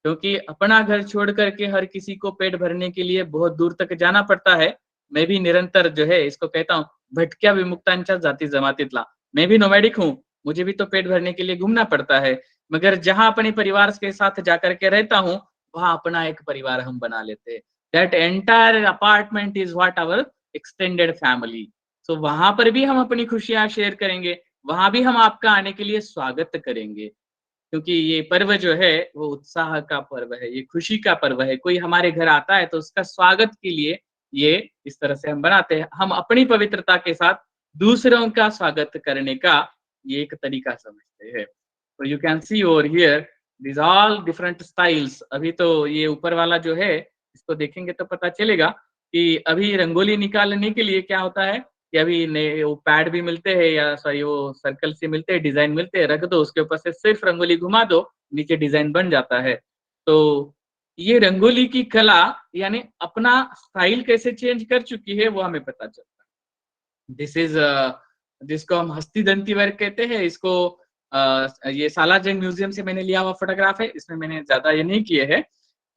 क्योंकि अपना घर छोड़ करके हर किसी को पेट भरने के लिए बहुत दूर तक जाना पड़ता है। मैं भी निरंतर जो है इसको कहता हूँ भटक्या विमुक्तांच्या जाती जमातीतला। मैं भी नोमैडिक हूँ, मुझे भी तो पेट भरने के लिए घूमना पड़ता है, मगर जहाँ अपने परिवार के साथ जाकर के रहता हूँ वहाँ अपना एक परिवार हम बना लेते हैं। That entire apartment is what our extended family. So वहां पर भी हम अपनी खुशियां शेयर करेंगे, वहां भी हम आपका आने के लिए स्वागत करेंगे, क्योंकि ये पर्व जो है वो उत्साह का पर्व है, ये खुशी का पर्व है। कोई हमारे घर आता है तो उसका स्वागत के लिए ये इस तरह से हम बनाते हैं। हम अपनी पवित्रता के साथ दूसरों का स्वागत करने का ये एक तरीका समझते हैं। तो you can C over here this all different styles. अभी तो ये ऊपर वाला जो है इसको देखेंगे तो पता चलेगा कि अभी रंगोली निकालने के लिए क्या होता है कि अभी नए वो पैड भी मिलते हैं, या सॉरी वो सर्कल से मिलते हैं, डिजाइन मिलते हैं, रख दो उसके ऊपर से सिर्फ रंगोली घुमा दो, नीचे डिजाइन बन जाता है। तो ये रंगोली की कला यानी अपना स्टाइल कैसे चेंज कर चुकी है वो हमें पता चलता है। दिस इज जिसको हम हस्ती दंती वर्क कहते हैं, इसको ये सालारजंग म्यूजियम से मैंने लिया हुआ फोटोग्राफ है। इसमें मैंने ज्यादा ये नहीं किए हैं,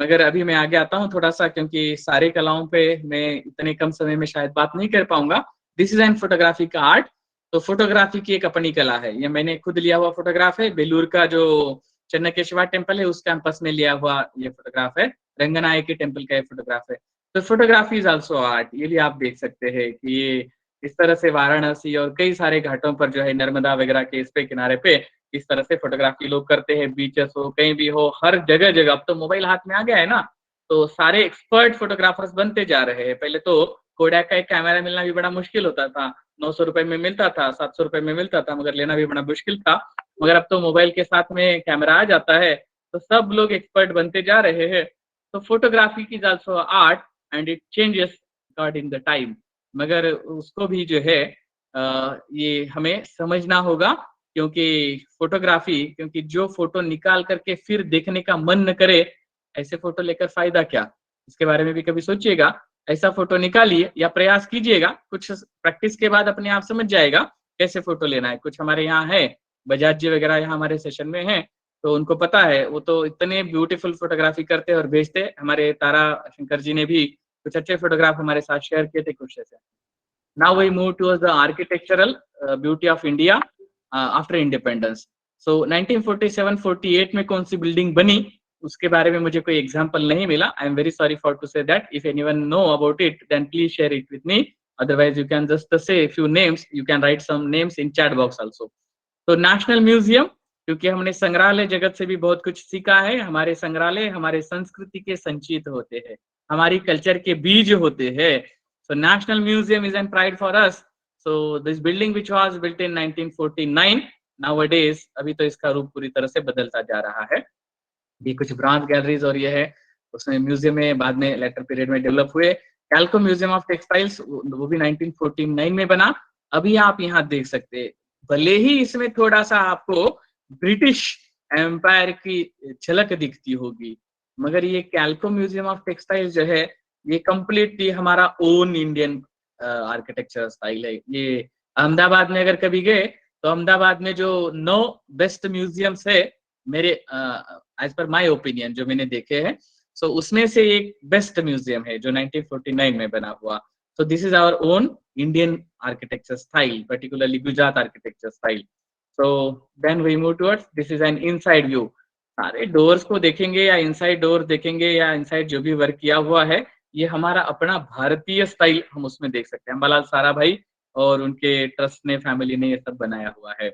मगर अभी मैं आगे आता हूँ थोड़ा सा, क्योंकि सारे कलाओं पे मैं इतने कम समय में शायद बात नहीं कर पाऊंगा। दिस इज एन फोटोग्राफी का आर्ट। तो फोटोग्राफी की एक अपनी कला है, ये मैंने खुद लिया हुआ फोटोग्राफ है। बेलूर का जो चन्नकेशवा टेम्पल है उस कैंपस में लिया हुआ ये फोटोग्राफ है। रंगनायकी टेम्पल का ये फोटोग्राफ है। तो फोटोग्राफी इज ऑल्सो आर्ट। ये भी आप देख सकते हैं कि ये इस तरह से वाराणसी और कई सारे घाटों पर जो है नर्मदा वगैरह के इस पे किनारे पे इस तरह से फोटोग्राफी लोग करते हैं। बीचेस हो, कहीं भी हो, हर जगह जगह अब तो मोबाइल हाथ में आ गया है ना, तो सारे एक्सपर्ट फोटोग्राफर्स बनते जा रहे हैं। पहले तो कोडैक का एक कैमरा मिलना भी बड़ा मुश्किल होता था, 900 रुपए में मिलता था, 700 रुपए में मिलता था, मगर लेना भी बड़ा मुश्किल था। मगर अब तो मोबाइल के साथ में कैमरा आ जाता है, तो सब लोग एक्सपर्ट बनते जा रहे हैं। तो photography is also art and it changes according the time. मगर उसको भी जो है ये हमें समझना होगा, क्योंकि फोटोग्राफी, क्योंकि जो फोटो निकाल करके फिर देखने का मन न करे, ऐसे फोटो लेकर फायदा क्या। इसके बारे में भी कभी सोचिएगा। ऐसा फोटो निकालिए या प्रयास कीजिएगा, कुछ प्रैक्टिस के बाद अपने आप समझ जाएगा कैसे फोटो लेना है। कुछ हमारे यहाँ है, बजाज जी वगैरह यहाँ हमारे सेशन में है, तो उनको पता है, वो तो इतने ब्यूटीफुल फोटोग्राफी करते हैं और भेजते हैं। हमारे तारा शंकर जी ने भी कुछ अच्छे फोटोग्राफ हमारे साथ शेयर किए थे कुछ ऐसे। Now we move towards the architectural beauty of India after independence. So 1947-48 में कौन सी बिल्डिंग बनी उसके बारे में मुझे कोई एग्जांपल नहीं मिला। I am very sorry for to say that. If anyone know about it then please share it with me, otherwise you can just say a few names, you can write some names in chat box also. तो नेशनल म्यूजियम, क्योंकि हमने संग्रहालय जगत से भी बहुत कुछ सीखा है। हमारे संग्रहालय हमारे संस्कृति के संचित होते हैं, हमारी कल्चर के बीज होते हैं। So National Museum is a pride for us. So this building which was built in 1949, nowadays अभी तो इसका रूप पूरी तरह से बदलता जा रहा है। ये कुछ ब्रॉन्ज गैलरीज और ये है, उसमें म्यूजियम में बाद में लेटर पीरियड में डेवलप हुए। कैल्को म्यूजियम ऑफ टेक्सटाइल्स वो भी 1949 में बना। अभी आप यहाँ देख सकते हैं, भले ही इसमें थोड़ा सा आपको ब्रिटिश एम्पायर की झलक दिखती होगी, मगर ये कैल्को म्यूजियम ऑफ टेक्सटाइल्स जो है ये कंप्लीटली हमारा ओन इंडियन आर्किटेक्चर स्टाइल है। ये अहमदाबाद में अगर कभी गए तो अहमदाबाद में जो 9 बेस्ट म्यूजियम्स है मेरे एज पर माय ओपिनियन जो मैंने देखे हैं, सो उसमें से एक बेस्ट म्यूजियम है जो 1949 में बना हुआ। So this is our own Indian architecture style, particularly Gujarat architecture style. So then we move towards, this is an inside view. सारे डोर्स को देखेंगे या इनसाइड डोर देखेंगे या इनसाइड जो भी वर्क किया हुआ है, ये हमारा अपना भारतीय स्टाइल हम उसमें देख सकते हैं। अंबालाल सारा भाई और उनके ट्रस्ट ने, फैमिली ने ये सब बनाया हुआ है।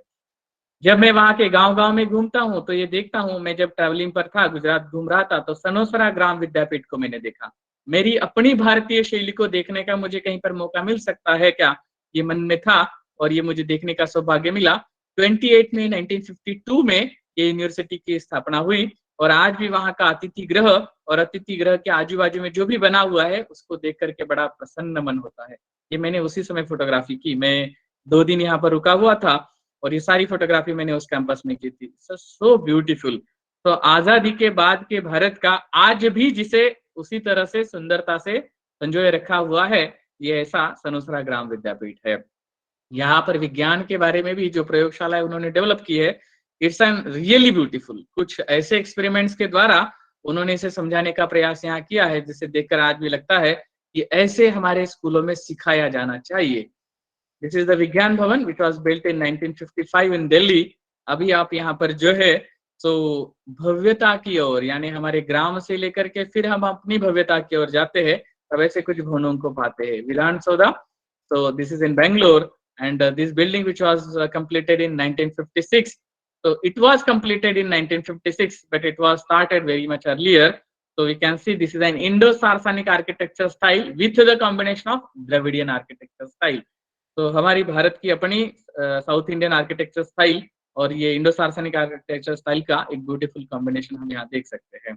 जब मैं वहाँ के गांव-गांव में घूमता हूँ तो ये देखता हूँ, मैं जब ट्रैवलिंग पर था, गुजरात घूम रहा था, तो सनोसरा ग्राम विद्यापीठ को मैंने देखा। मेरी अपनी भारतीय शैली को देखने का मुझे कहीं पर मौका मिल सकता है क्या? ये मन में था और ये मुझे देखने का सौभाग्य मिला। 28 में 1952 में ये यूनिवर्सिटी की स्थापना हुई और आज भी वहाँ का अतिथि गृह और अतिथि गृह के आजू-बाजू में जो भी बना हुआ है उसको देख करके बड़ा प्रसन्न मन होता है। ये मैंने उसी समय फोटोग्राफी की। मैं 2 दिन यहाँ पर रुका हुआ था और ये सारी फोटोग्राफी मैंने उस कैंपस में की थी। So beautiful. तो आजादी के बाद के भारत का आज भी जिसे उसी तरह से सुंदरता से संजोए रखा हुआ है, ये ऐसा सनोसरा ग्राम विद्यापीठ है। यहाँ पर विज्ञान के बारे में भी जो प्रयोगशाला उन्होंने डेवलप की है, इट्स एन रियली ब्यूटीफुल। कुछ ऐसे एक्सपेरिमेंट्स के द्वारा उन्होंने इसे समझाने का प्रयास यहाँ किया है, जिसे देखकर आज भी लगता है कि ऐसे हमारे स्कूलों में सिखाया जाना चाहिए। दिस इज द विज्ञान भवन विच वाज बिल्ट इन 1955 इन दिल्ली। अभी आप यहाँ पर जो है सो भव्यता की ओर, यानी हमारे ग्राम से लेकर के फिर हम अपनी भव्यता की ओर जाते हैं, तब ऐसे कुछ भवनों को पाते हैं। विधान सौदा, so this is in Bangalore, and this building which was completed in 1956. So it was completed in 1956, but it was started very much earlier. So we can see this is an Indo-Sarsanic architecture style with the combination of Dravidian architecture style. तो हमारी भारत की अपनी साउथ इंडियन आर्किटेक्चर स्टाइल और ये इंडो सार्सनिक आर्किटेक्चर स्टाइल का एक ब्यूटीफुल कॉम्बिनेशन हम यहाँ देख सकते हैं।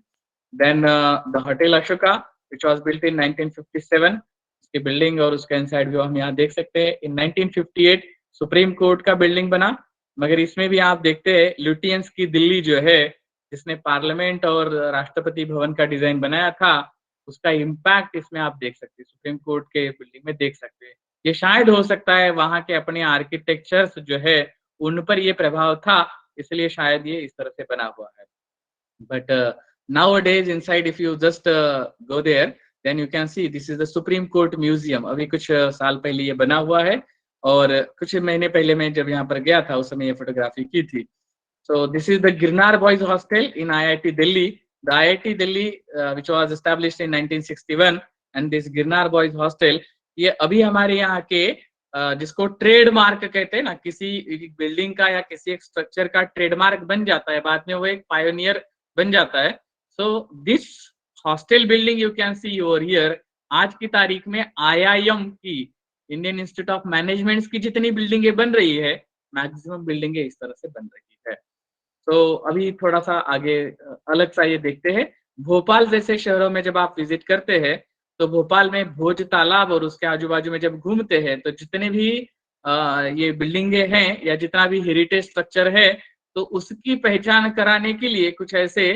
Then the hotel Ashoka which was built in 1957, उसकी बिल्डिंग और उसका इनसाइड व्यू हम यहाँ देख सकते हैं। इन 1958 सुप्रीम कोर्ट का बिल्डिंग बना, मगर इसमें भी आप देखते हैं ल्यूटियंस की दिल्ली जो है, जिसने पार्लियामेंट और राष्ट्रपति भवन का डिजाइन बनाया था, उसका इम्पैक्ट इसमें आप देख सकते हैं, सुप्रीम कोर्ट के बिल्डिंग में देख सकते हैं। ये शायद हो सकता है वहां के अपने आर्किटेक्चर्स जो है उन पर ये प्रभाव था, इसलिए शायद ये इस तरह से बना हुआ है। But nowadays inside if you just go there, then you can see this is the Supreme Court Museum। अभी कुछ साल पहले ये बना हुआ है, और कुछ महीने पहले मैं जब यहाँ पर गया था उस समय ये फोटोग्राफी की थी। So this is the Girnar Boys Hostel in IIT Delhi. The IIT Delhi which was established in 1961, and this Girnar Boys Hostel, ये अभी हमारे यहाँ के जिसको ट्रेडमार्क कहते हैं ना, किसी बिल्डिंग का या किसी एक स्ट्रक्चर का ट्रेडमार्क बन जाता है, बाद में वो एक पायोनियर बन जाता है। So this hostel building you can C over here, आज की तारीख में IIM की, इंडियन इंस्टीट्यूट ऑफ मैनेजमेंट की जितनी बिल्डिंगें बन रही है, मैक्सिमम बिल्डिंगें इस तरह से बन रही है। तो अभी थोड़ा सा आगे अलग सा ये देखते हैं। भोपाल जैसे शहरों में जब आप विजिट करते हैं, तो भोपाल में भोज तालाब और उसके आजू बाजू में जब घूमते हैं, तो जितने भी ये बिल्डिंगे हैं या जितना भी हेरिटेज स्ट्रक्चर है, तो उसकी पहचान कराने के लिए कुछ ऐसे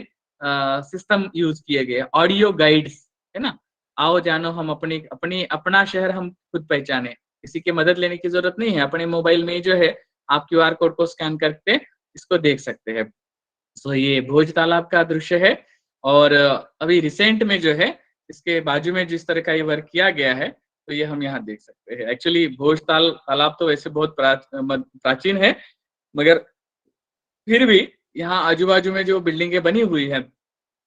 सिस्टम यूज किए गए, ऑडियो गाइड्स, है ना। आओ जानो हम अपनी अपनी अपना शहर हम खुद पहचाने, किसी की मदद लेने की जरूरत नहीं है। अपने मोबाइल में जो है आप QR कोड को स्कैन करके इसको देख सकते हैं। सो ये भोज तालाब का दृश्य है, और अभी रिसेंट में जो है इसके बाजू में जिस तरह का ये वर्क किया गया है, तो ये हम यहाँ देख सकते हैं। एक्चुअली भोज तालाब तो वैसे बहुत प्राचीन है, मगर फिर भी यहाँ आजू बाजू में जो बिल्डिंगें बनी हुई है,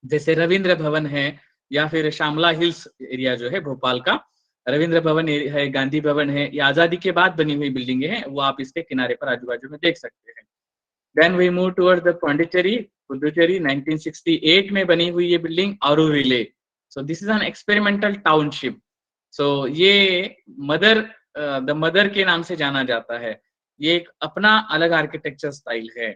जैसे रविंद्र भवन है या फिर श्यामला हिल्स एरिया जो है भोपाल का, रविंद्र भवन है, गांधी भवन है, ये आजादी के बाद बनी हुई बिल्डिंगें हैं, वो आप इसके किनारे पर आजू बाजू में देख सकते हैं। Then we move towards the Pondicherry, Puducherry, 1968 में बनी हुई ये building Auroville। So this is an experimental township। So ये द मदर के नाम से जाना जाता है। ये एक अपना अलग आर्किटेक्चर स्टाइल है।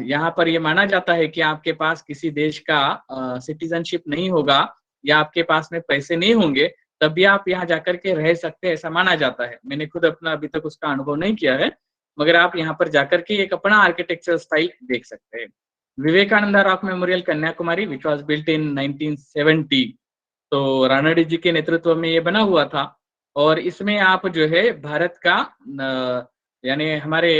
यहाँ पर ये माना जाता है कि आपके पास किसी देश का सिटीजनशिप नहीं होगा या आपके पास में पैसे नहीं होंगे, तब भी आप यहाँ जाकर के रह सकते हैं, ऐसा माना जाता है। मैंने खुद अपना अभी तक उसका अनुभव नहीं किया है, मगर आप यहाँ पर जाकर के एक अपना आर्किटेक्चर स्टाइल देख सकते हैं। Vivekananda rock memorial Kanyakumari which was built इन 1970, तो रानाडी जी के नेतृत्व में ये बना हुआ था, और इसमें आप जो है भारत का यानी हमारे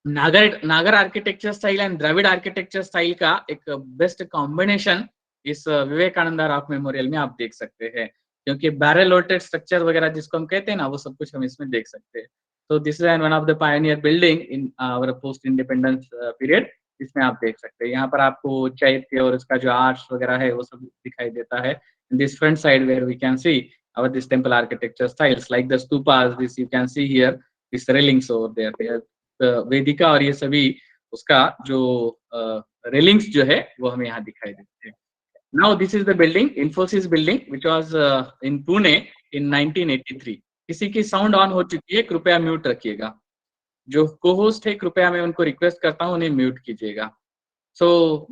Nagara architecture style and Dravida architecture style का एक बेस्ट कॉम्बिनेशन इस विवेकानंदा रॉक मेमोरियल में आप देख सकते हैं, क्योंकि बैरल लोटेड स्ट्रक्चर वगैरह जिसको हम कहते हैं ना, वो सब कुछ हम इसमें देख सकते हैं। तो this is one of the pioneer building in our post independence period, इसमें आप देख सकते हैं। यहाँ पर आपको चैत्य और इसका जो आर्च वगैरह है वो सब दिखाई देता है। This front side where we can see our this temple architecture styles like the stupas, this you can see here, this railings over there, वेदिका और ये सभी उसका जो रेलिंग्स जो है वो हमें यहाँ दिखाई देते हैं। Now this is the building, Infosys building, which was in Pune in 1983। किसी की साउंड ऑन हो चुकी है, कृपया म्यूट रखिएगा। जो को होस्ट है कृपया मैं उनको रिक्वेस्ट करता हूँ उन्हें म्यूट कीजिएगा।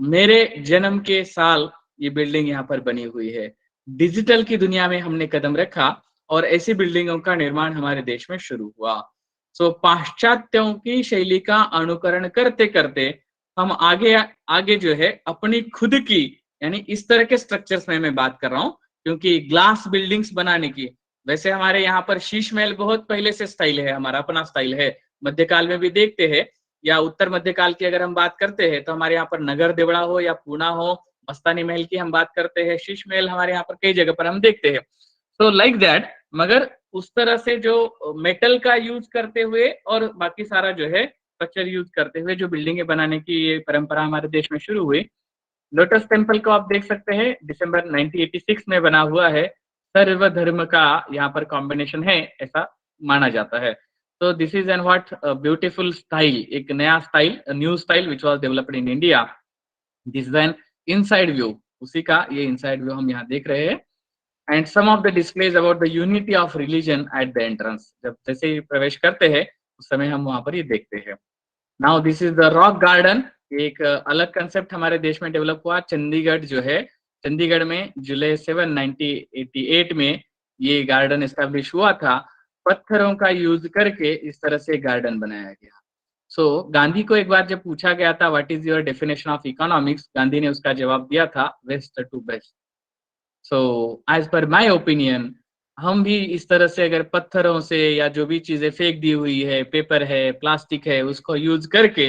मेरे जन्म के साल ये बिल्डिंग यहाँ पर बनी हुई है। डिजिटल की दुनिया में हमने कदम रखा और ऐसी बिल्डिंगों का निर्माण हमारे देश में शुरू हुआ। पाश्चात्यों की शैली का अनुकरण करते करते हम आगे आगे जो है अपनी खुद की, यानी इस तरह के स्ट्रक्चर्स में मैं बात कर रहा हूँ, क्योंकि ग्लास बिल्डिंग्स बनाने की, वैसे हमारे यहाँ पर शीश महल बहुत पहले से स्टाइल है, हमारा अपना स्टाइल है, मध्यकाल में भी देखते हैं, या उत्तर मध्यकाल की अगर हम बात करते हैं तो हमारे यहाँ पर नगर देवड़ा हो या पूना हो, मस्तानी महल की हम बात करते हैं, शीश महल हमारे यहाँ पर कई जगह पर हम देखते हैं। सो लाइक दैट, मगर उस तरह से जो मेटल का यूज करते हुए और बाकी सारा जो है स्ट्रक्चर यूज करते हुए जो बिल्डिंगें बनाने की ये परंपरा हमारे देश में शुरू हुई। लोटस टेम्पल को आप देख सकते हैं, दिसंबर 1986 में बना हुआ है, सर्वधर्म का यहाँ पर कॉम्बिनेशन है, ऐसा माना जाता है। तो this is N what beautiful style, एक नया style, new style which was developed in India. This is an inside view, उसी का ये इनसाइड व्यू हम यहाँ देख रहे हैं। And some of the displays about the unity of religion at the entrance, जब जैसे ही प्रवेश करते हैं उस समय हम वहां पर ये देखते हैं। Now this is the rock garden, एक अलग कंसेप्ट हमारे देश में डेवलप हुआ, चंडीगढ़ जो है, चंडीगढ़ में जुलाई 7 1988 में ये गार्डन एस्टेब्लिश हुआ था। पत्थरों का यूज करके इस तरह से गार्डन बनाया गया। सो गांधी को एक बार जब पूछा गया था what is your definition of economics, Gandhi ने उसका जवाब दिया था waste to best. So as per my opinion, हम भी इस तरह से अगर पत्थरों से या जो भी चीजें फेंक दी हुई है, पेपर है, प्लास्टिक है, उसको यूज करके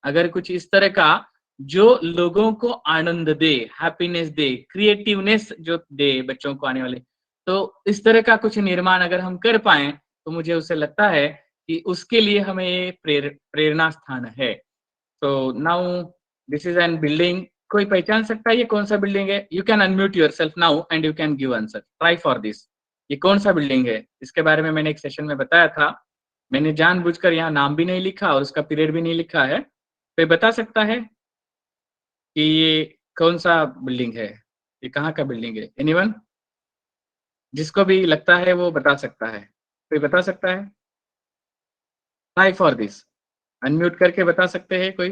अगर कुछ इस तरह का जो लोगों को आनंद दे, हैप्पीनेस दे, क्रिएटिवनेस जो दे बच्चों को आने वाले, तो इस तरह का कुछ निर्माण अगर हम कर पाए तो मुझे उससे लगता है कि उसके लिए हमें ये प्रेरणा स्थान है। So now this is an building, कोई पहचान सकता है ये कौन सा बिल्डिंग है? You can unmute yourself now and you can give answer, try for this. ये कौन सा बिल्डिंग है? इसके बारे में मैंने एक सेशन में बताया था, मैंने जानबूझकर यहाँ नाम भी नहीं लिखा और उसका पीरियड भी नहीं लिखा है। कोई बता सकता है कि ये कौन सा बिल्डिंग है, ये कहाँ का बिल्डिंग है? एनीवन? जिसको भी लगता है वो बता सकता है, कोई बता सकता है? ट्राई फॉर दिस, अनम्यूट करके बता सकते हैं कोई?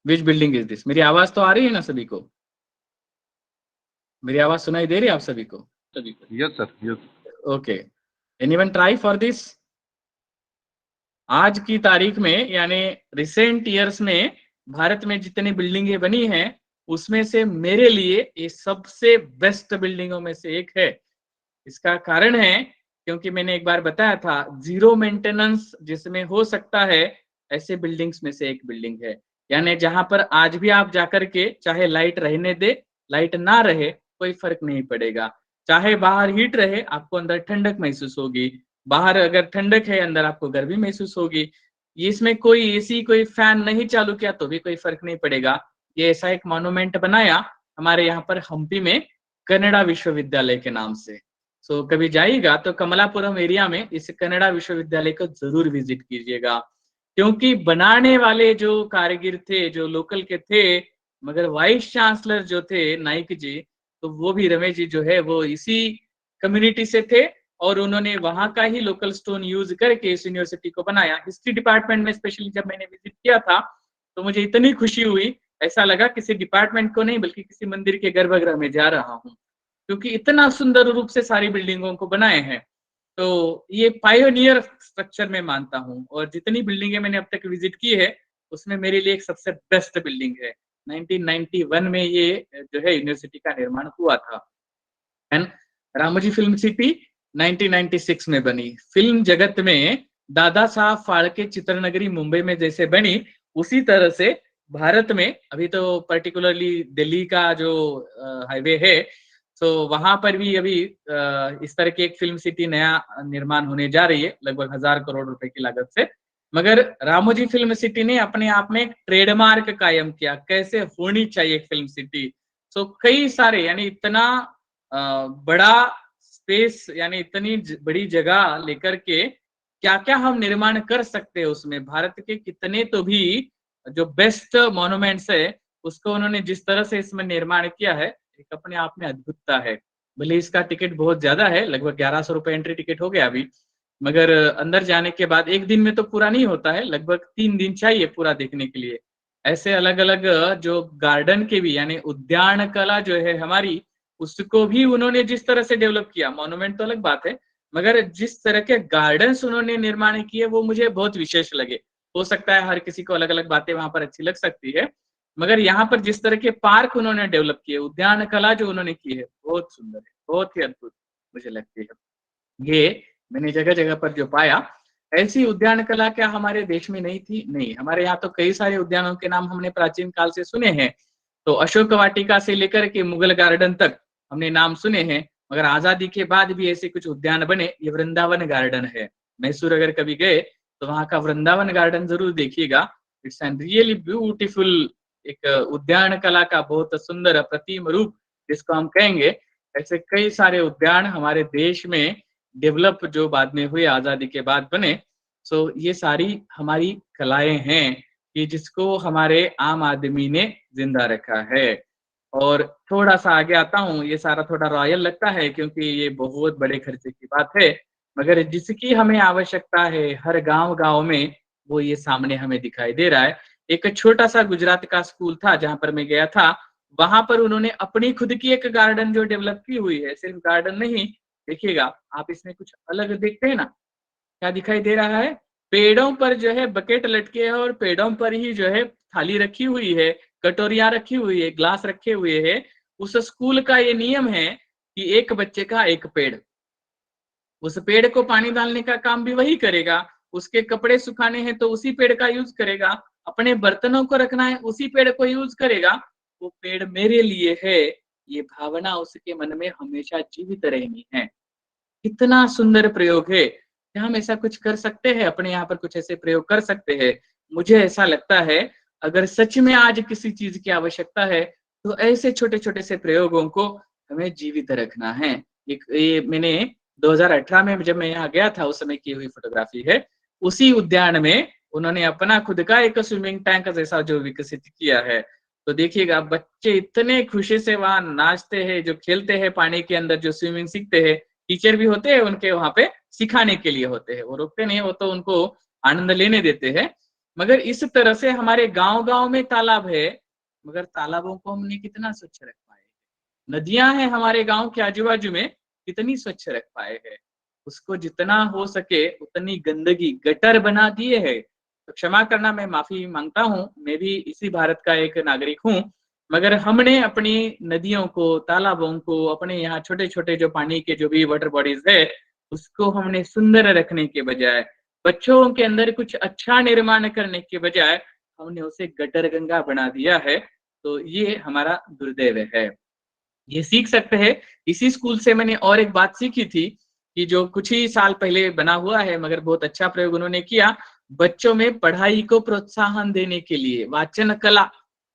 विच बिल्डिंग इज दिस? मेरी आवाज तो आ रही है ना सभी को? मेरी आवाज सुनाई दे रही है आप सभी को? Yes sir, yes. Okay, anyone try for this? आज की तारीख में यानी रिसेंट ईयर्स में भारत में जितनी बिल्डिंगें बनी हैं उसमें से मेरे लिए ये सबसे बेस्ट बिल्डिंगों में से एक है। इसका कारण है क्योंकि मैंने एक बार बताया था जीरो मेंटेनेंस जिसमें हो सकता है, ऐसे बिल्डिंग्स में से एक बिल्डिंग है। यानी जहां पर आज भी आप जाकर के चाहे लाइट रहने दे, लाइट ना रहे, कोई फर्क नहीं पड़ेगा। चाहे बाहर हीट रहे, आपको अंदर ठंडक महसूस होगी, बाहर अगर ठंडक है अंदर आपको गर्मी महसूस होगी। ये इसमें कोई एसी कोई फैन नहीं चालू किया तो भी कोई फर्क नहीं पड़ेगा। ये ऐसा एक मॉन्यूमेंट बनाया हमारे यहाँ पर हम्पी में, कनाडा विश्वविद्यालय के नाम से। सो कभी जाइएगा तो कमलापुरम एरिया में इस कनाडा विश्वविद्यालय को जरूर विजिट कीजिएगा, क्योंकि बनाने वाले जो कारीगर थे जो लोकल के थे, मगर वाइस चांसलर जो थे नाइक जी, तो वो भी रमेश जी जो है वो इसी कम्युनिटी से थे और उन्होंने वहां का ही लोकल स्टोन यूज करके इस यूनिवर्सिटी को बनाया। हिस्ट्री डिपार्टमेंट में स्पेशली जब मैंने विजिट किया था तो मुझे इतनी खुशी हुई, ऐसा लगा किसी डिपार्टमेंट को नहीं बल्कि किसी मंदिर के गर्भगृह में जा रहा हूँ, क्योंकि इतना सुंदर रूप से सारी बिल्डिंगों को बनाए हैं। तो ये पायोनियर स्ट्रक्चर में मानता हूँ और जितनी बिल्डिंगें मैंने अब तक विजिट की है उसमें मेरे लिए एक सबसे बेस्ट बिल्डिंग है। 1991 में ये जो है यूनिवर्सिटी का निर्माण हुआ था। एंड रामोजी फिल्म सिटी 1996 में बनी। फिल्म जगत में दादा साहब फाल्के चित्रनगरी मुंबई में जैसे बनी, उसी तरह से भारत में अभी तो पर्टिकुलरली दिल्ली का जो हाईवे है, तो वहां पर भी अभी इस तरह की एक फिल्म सिटी नया निर्माण होने जा रही है, लगभग 1000 करोड़ रुपए की लागत से। मगर रामोजी फिल्म सिटी ने अपने आप में एक ट्रेडमार्क कायम किया, कैसे होनी चाहिए एक फिल्म सिटी। सो कई सारे यानी इतना बड़ा स्पेस, यानी इतनी बड़ी जगह लेकर के क्या क्या हम निर्माण कर सकते हैं उसमें, भारत के कितने तो भी जो बेस्ट मॉन्यूमेंट्स है उसको उन्होंने जिस तरह से इसमें निर्माण किया है, एक अपने आप में अद्भुतता है। भले इसका टिकट बहुत ज्यादा है, लगभग 1100 रुपए एंट्री टिकट हो गया अभी, मगर अंदर जाने के बाद एक दिन में तो पूरा नहीं होता है, लगभग 3 दिन चाहिए पूरा देखने के लिए। ऐसे अलग अलग जो गार्डन के भी यानी उद्यान कला जो है हमारी, उसको भी उन्होंने जिस तरह से डेवलप किया, मॉन्यूमेंट तो अलग बात है, मगर जिस तरह के गार्डन्स उन्होंने निर्माण किए वो मुझे बहुत विशेष लगे। हो सकता है हर किसी को अलग अलग बातें वहां पर अच्छी लग सकती है, मगर यहाँ पर जिस तरह के पार्क उन्होंने डेवलप किए, उद्यान कला जो उन्होंने की है, बहुत सुंदर है, बहुत ही अद्भुत मुझे लगती है। ये मैंने जगह-जगह पर जो पाया, ऐसी उद्यान कला क्या हमारे देश में नहीं थी? नहीं, हमारे यहाँ तो कई सारे उद्यानों के नाम हमने प्राचीन काल से सुने हैं। तो अशोक वाटिका से लेकर के मुगल गार्डन तक हमने नाम सुने हैं, मगर आज़ादी के बाद भी ऐसे कुछ उद्यान बने, ये वृंदावन गार्डन है। मैसूर अगर कभी गए, तो वहाँ का वृंदावन गार्डन ज़रूर देखिएगा। इट्स एन रियली ब्यूटीफुल एक उद्यान कला का बहुत सुंदर अप्रतिम रूप जिसको हम कहेंगे। ऐसे कई सारे उद्यान हमारे देश में डेवलप जो बाद में हुए आज़ादी के बाद बने। सो ये सारी हमारी कलाएँ हैं कि जिसको हमारे आम आदमी ने ज़िंदा रखा है। और थोड़ा-सा आगे आता हूँ, ये सारा थोड़ा रॉयल लगता है क्योंकि ये बहुत बड़े खर्चे की बात है, मगर जिसकी हमें आवश्यकता है हर गाँव-गाँव में, वो ये सामने हमें दिखाई दे रहा है। एक छोटा-सा गुजरात का स्कूल था जहाँ पर मैं गया था, वहाँ पर उन्होंने अपनी खुद की एक गार्डन जो डेवलप की हुई है, सिर्फ गार्डन नहीं, देखिएगा आप इसमें कुछ अलग देखते हैं ना, क्या दिखाई दे रहा है? पेड़ों पर जो है बकेट लटके हैं और पेड़ों पर ही जो है थाली रखी हुई है, कटोरियाँ रखी हुई है, ग्लास रखे हुए हैं। उस स्कूल का ये नियम है कि एक बच्चे का एक पेड़। उस पेड़ को पानी डालने का काम भी वही करेगा, उसके कपड़े सुखाने हैं तो उसी पेड़ का यूज़ करेगा, अपने बर्तनों को रखना है उसी पेड़ को यूज़ करेगा। वो पेड़ मेरे लिए है, ये भावना उसके मन में हमेशा जीवित रहनी है। कितना सुंदर प्रयोग है। क्या हम ऐसा कुछ कर सकते हैं? अपने यहाँ पर कुछ ऐसे प्रयोग कर सकते हैं? मुझे ऐसा लगता है, अगर सच में आज किसी चीज़ की आवश्यकता है, तो ऐसे छोटे-छोटे से प्रयोगों को हमें जीवित रखना है। एक ये मैंने 2018 में जब मैं यहाँ गया था, उस समय की हुई फ़ोटोग्राफ़ी है। उसी उद्यान में उन्होंने अपना खुद का एक स्विमिंग टैंक जैसा जो विकसित किया है। तो देखिएगा बच्चे इतने खुशी से वहाँ नाचते हैं, जो खेलते हैं पानी के अंदर, जो स्विमिंग सीखते हैं, टीचर भी होते हैं उनके वहाँ पे सिखाने के लिए होते हैं, वो रोकते नहीं, वो तो उनको आनंद लेने देते हैं। मगर इस तरह से हमारे गाँव-गाँव में तालाब है, मगर तालाबों को हमने कितना स्वच्छ रख पाए। नदियाँ हैं हमारे गाँव के आजू-बाजू में, कितनी स्वच्छ रख पाए हैं। उसको जितना हो सके उतनी गंदगी, गटर बना दिए हैं। तो क्षमा करना, मैं माफ़ी माँगता हूँ, मैं भी इसी भारत का एक नागरिक हूँ। मगर हमने अपनी नदियों को, तालाबों को, अपने यहाँ छोटे-छोटे जो पानी के जो भी वाटर बॉडीज़ है, उसको हमने सुंदर रखने के बजाय, बच्चों के अंदर कुछ अच्छा निर्माण करने के बजाय, हमने उसे गटर गंगा बना दिया है। तो ये हमारा दुर्दैव है। ये सीख सकते हैं। इसी स्कूल से मैंने और एक बात सीखी थी कि जो कुछ ही साल पहले बना हुआ है, मगर बहुत अच्छा प्रयोग उन्होंने किया। बच्चों में पढ़ाई को प्रोत्साहन देने के लिए वाचन कला,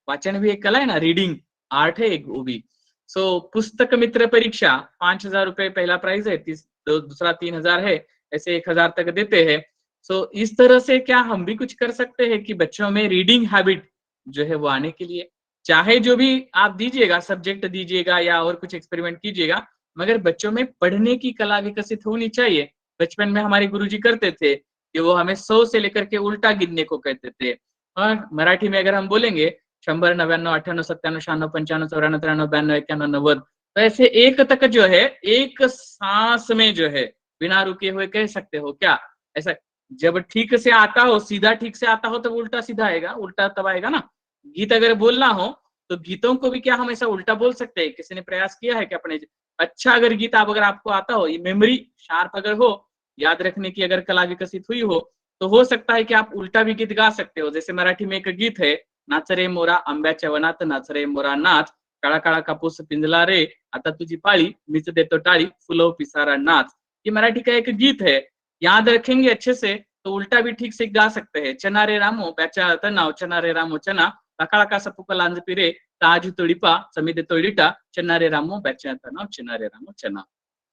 वाचन भी एक कला है ना, रीडिंग आर्ट है एक वो भी। सो पुस्तक मित्र परीक्षा, 5,000 रुपए पहला प्राइज़ है, दूसरा 3,000 है, ऐसे 1,000 तक देते हैं। सो इस तरह से क्या हम भी कुछ कर सकते हैं कि बच्चों में रीडिंग हैबिट जो है वो आने के लिए, चाहे जो भी आप दीजिएगा, सब्जेक्ट दीजिएगा या और कुछ एक्सपेरिमेंट कीजिएगा, मगर बच्चों में पढ़ने की कला विकसित होनी चाहिए। बचपन में हमारे गुरुजी करते थे कि वो हमें 100 से लेकर के उल्टा गिनने को कहते थे। और मराठी में अगर हम बोलेंगे 100, 99, 98, 97, 96, 95, 94, 93, 92, 91, 90, तो ऐसे 1 तक जो है, एक साँस में जो है, बिना रुके हुए कह सकते हो क्या? ऐसा जब ठीक से आता हो, सीधा ठीक से आता हो, तो उल्टा-सीधा आएगा, उल्टा तब आएगा ना। गीत अगर बोलना हो, तो गीतों को भी क्या हम ऐसा उल्टा बोल सकते हैं? किसी ने प्रयास किया है क्या अपने अच्छा अगर गीत आप अगर आपको आता हो, ये मेमोरी शार्प अगर हो, याद रखने की अगर कला विकसित हुई हो सकता है कि आप उल्टा भी गीत गा सकते हो। जैसे मराठी में एक गीत है, नाच रे मोरा आंब्याच्या वनात, नाच रे मोरा नाच, काळा काळा कापूस पिंजला रे, आता तुझी पाळी, मीच देतो टाळी, फुलव पिसारा नाच। ये मराठी का एक गीत है, याद रखेंगे अच्छे से तो उल्टा भी ठीक से गा सकते हैं। चना रे रामो ब्याच्या तनाव, चना रे रामो चना, काळा कासा पुका लांज पिरे, ताज तोड़िपा समित तोड़िटा, चना रे रामो ब्याच्या तनाव, चना रे रामो चना।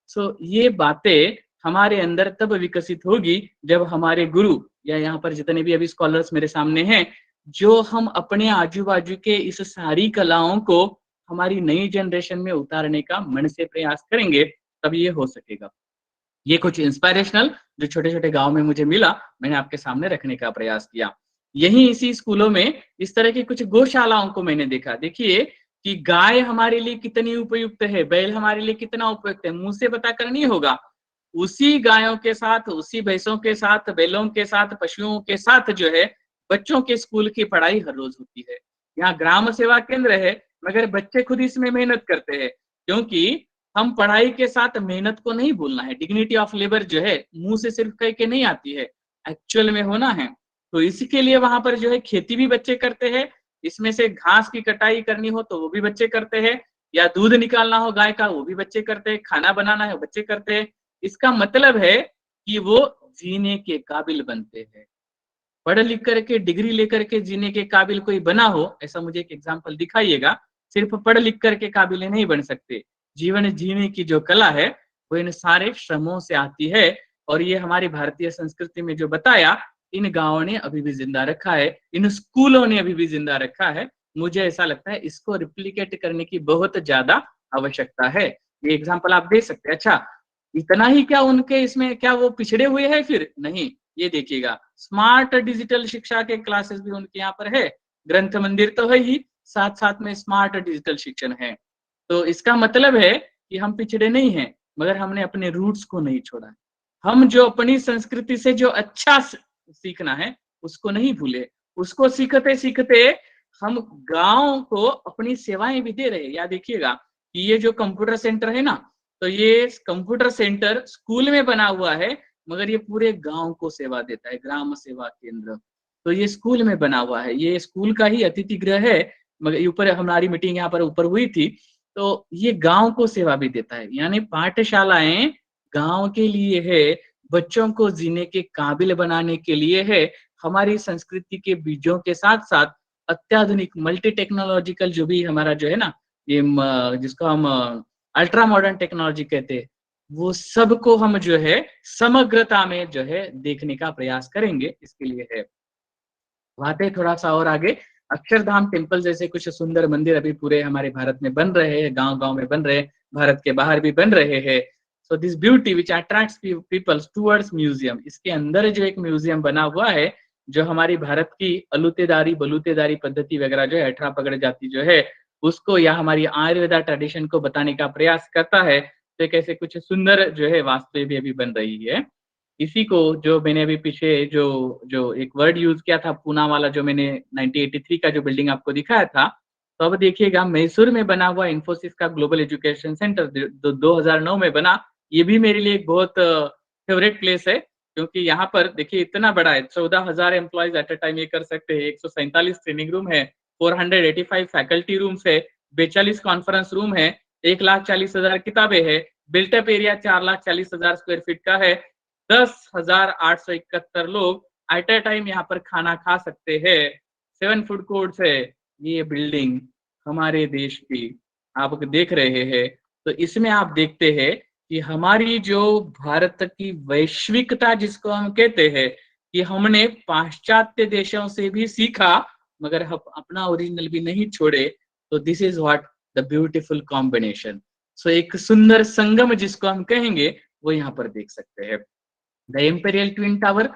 सो ये बातें हमारे अंदर तब विकसित होगी जब हमारे गुरु या यहाँ पर जितने भी अभी स्कॉलर्स मेरे सामने हैं, जो हम अपने आजू-बाजू के इस सारी कलाओं को हमारी नई जनरेशन में उतारने का मन से प्रयास करेंगे, तब ये हो सकेगा। ये कुछ इंस्पिरेशनल जो छोटे-छोटे गाँव में मुझे मिला, मैंने आपके सामने रखने का प्रयास किया। यहीं इसी स्कूलों में इस तरह की कुछ गौशालाओं को मैंने देखा। देखिए कि गाय हमारे लिए कितनी उपयुक्त है, बैल हमारे लिए कितना उपयुक्त है, मुँह से बताकर नहीं होगा। उसी गायों के साथ, उसी भैंसों के साथ, बैलों के साथ, पशुओं के साथ जो है बच्चों के स्कूल की पढ़ाई हर रोज होती है। यहाँ ग्राम सेवा केंद्र है, मगर बच्चे खुद इसमें मेहनत करते हैं, क्योंकि हम पढ़ाई के साथ मेहनत को नहीं भूलना है। डिग्निटी ऑफ लेबर जो है मुंह से सिर्फ कह के नहीं आती है, एक्चुअल में होना है। तो इसके लिए वहां पर जो है खेती भी बच्चे करते हैं, इसमें से घास की कटाई करनी हो तो वो भी बच्चे करते हैं, या दूध निकालना हो गाय का वो भी बच्चे करते हैं, खाना बनाना है बच्चे करते हैं। इसका मतलब है कि वो जीने के काबिल बनते हैं। पढ़ लिख करके डिग्री लेकर के जीने के काबिल कोई बना हो, ऐसा मुझे एक एग्जाम्पल दिखाइएगा। सिर्फ पढ़ लिख करके काबिल नहीं बन सकते। जीवन जीने की जो कला है वो इन सारे श्रमों से आती है। और ये हमारी भारतीय संस्कृति में जो बताया, इन गांवों ने अभी भी जिंदा रखा है, इन स्कूलों ने अभी भी जिंदा रखा है। मुझे ऐसा लगता है इसको रिप्लिकेट करने की बहुत ज्यादा आवश्यकता है। ये एग्जाम्पल आप दे सकते हैं। अच्छा, इतना ही क्या उनके इसमें क्या वो पिछड़े हुए हैं? फिर नहीं, ये देखिएगा स्मार्ट डिजिटल शिक्षा के क्लासेस भी उनके यहाँ पर है। ग्रंथ मंदिर तो है ही, साथ साथ में स्मार्ट डिजिटल शिक्षण है। तो इसका मतलब है कि हम पिछड़े नहीं हैं, मगर हमने अपने रूट्स को नहीं छोड़ा है। हम जो अपनी संस्कृति से जो अच्छा सीखना है उसको नहीं भूले। उसको सीखते सीखते हम गांव को अपनी सेवाएं भी दे रहे हैं। या देखिएगा कि ये जो कंप्यूटर सेंटर है ना, तो ये कंप्यूटर सेंटर स्कूल में बना हुआ है, मगर ये पूरे गांव को सेवा देता है, ग्राम सेवा केंद्र। तो ये स्कूल में बना हुआ है, ये स्कूल का ही अतिथि गृह है। मगर ऊपर हमारी मीटिंग यहाँ पर ऊपर हुई थी, तो ये गांव को सेवा भी देता है। यानी पाठशालाएं गांव के लिए है, बच्चों को जीने के काबिल बनाने के लिए है। हमारी संस्कृति के बीजों के साथ साथ अत्याधुनिक मल्टी टेक्नोलॉजिकल जो भी हमारा जो है ना, ये जिसको हम अल्ट्रा मॉडर्न टेक्नोलॉजी कहते हैं, वो सबको हम जो है समग्रता में जो है देखने का प्रयास करेंगे, इसके लिए है। बातें थोड़ा सा और आगे, अक्षरधाम टेम्पल जैसे कुछ सुंदर मंदिर अभी पूरे हमारे भारत में बन रहे हैं, गांव गांव में बन रहे हैं, भारत के बाहर भी बन रहे हैं। So this beauty which attracts peoples towards museum, इसके अंदर जो एक म्यूजियम बना हुआ है, जो हमारी भारत की अलूतेदारी बलूतेदारी पद्धति वगैरह जो है, अठरा पकड़ जाति जो है उसको, या हमारी आयुर्वेदा ट्रेडिशन को बताने का प्रयास करता है। तो कैसे कुछ सुंदर जो है वास्तु भी अभी बन रही है। इसी को जो मैंने अभी पीछे जो जो एक वर्ड यूज किया था पूना वाला, जो मैंने 1983 का जो बिल्डिंग आपको दिखाया था, तो अब देखिएगा मैसूर में बना हुआ इन्फोसिस का ग्लोबल एजुकेशन सेंटर 2009 में बना। ये भी मेरे लिए एक बहुत फेवरेट प्लेस है, क्योंकि यहाँ पर देखिए इतना बड़ा है, 14,000 एम्प्लॉयज एट अ टाइम ये कर सकते हैं, 147 ट्रेनिंग रूम है, 485 फैकल्टी रूम्स है, 42 कॉन्फ्रेंस रूम है, 1,40,000 किताबें है, बिल्टअप एरिया 4,40,000 स्क्वायर फीट का है, 10,871 लोग एट अ टाइम यहाँ पर खाना खा सकते हैं, 7 फूड कोर्ट्स है। ये बिल्डिंग हमारे देश की आप देख रहे हैं, तो इसमें आप देखते हैं कि हमारी जो भारत की वैश्विकता जिसको हम कहते हैं, कि हमने पाश्चात्य देशों से भी सीखा, मगर हम अपना ओरिजिनल भी नहीं छोड़े। तो this is what the beautiful combination. So एक सुंदर संगम जिसको हम कहेंगे, वो यहाँ पर देख सकते हैं। द इम्पेरियल ट्विन टावर,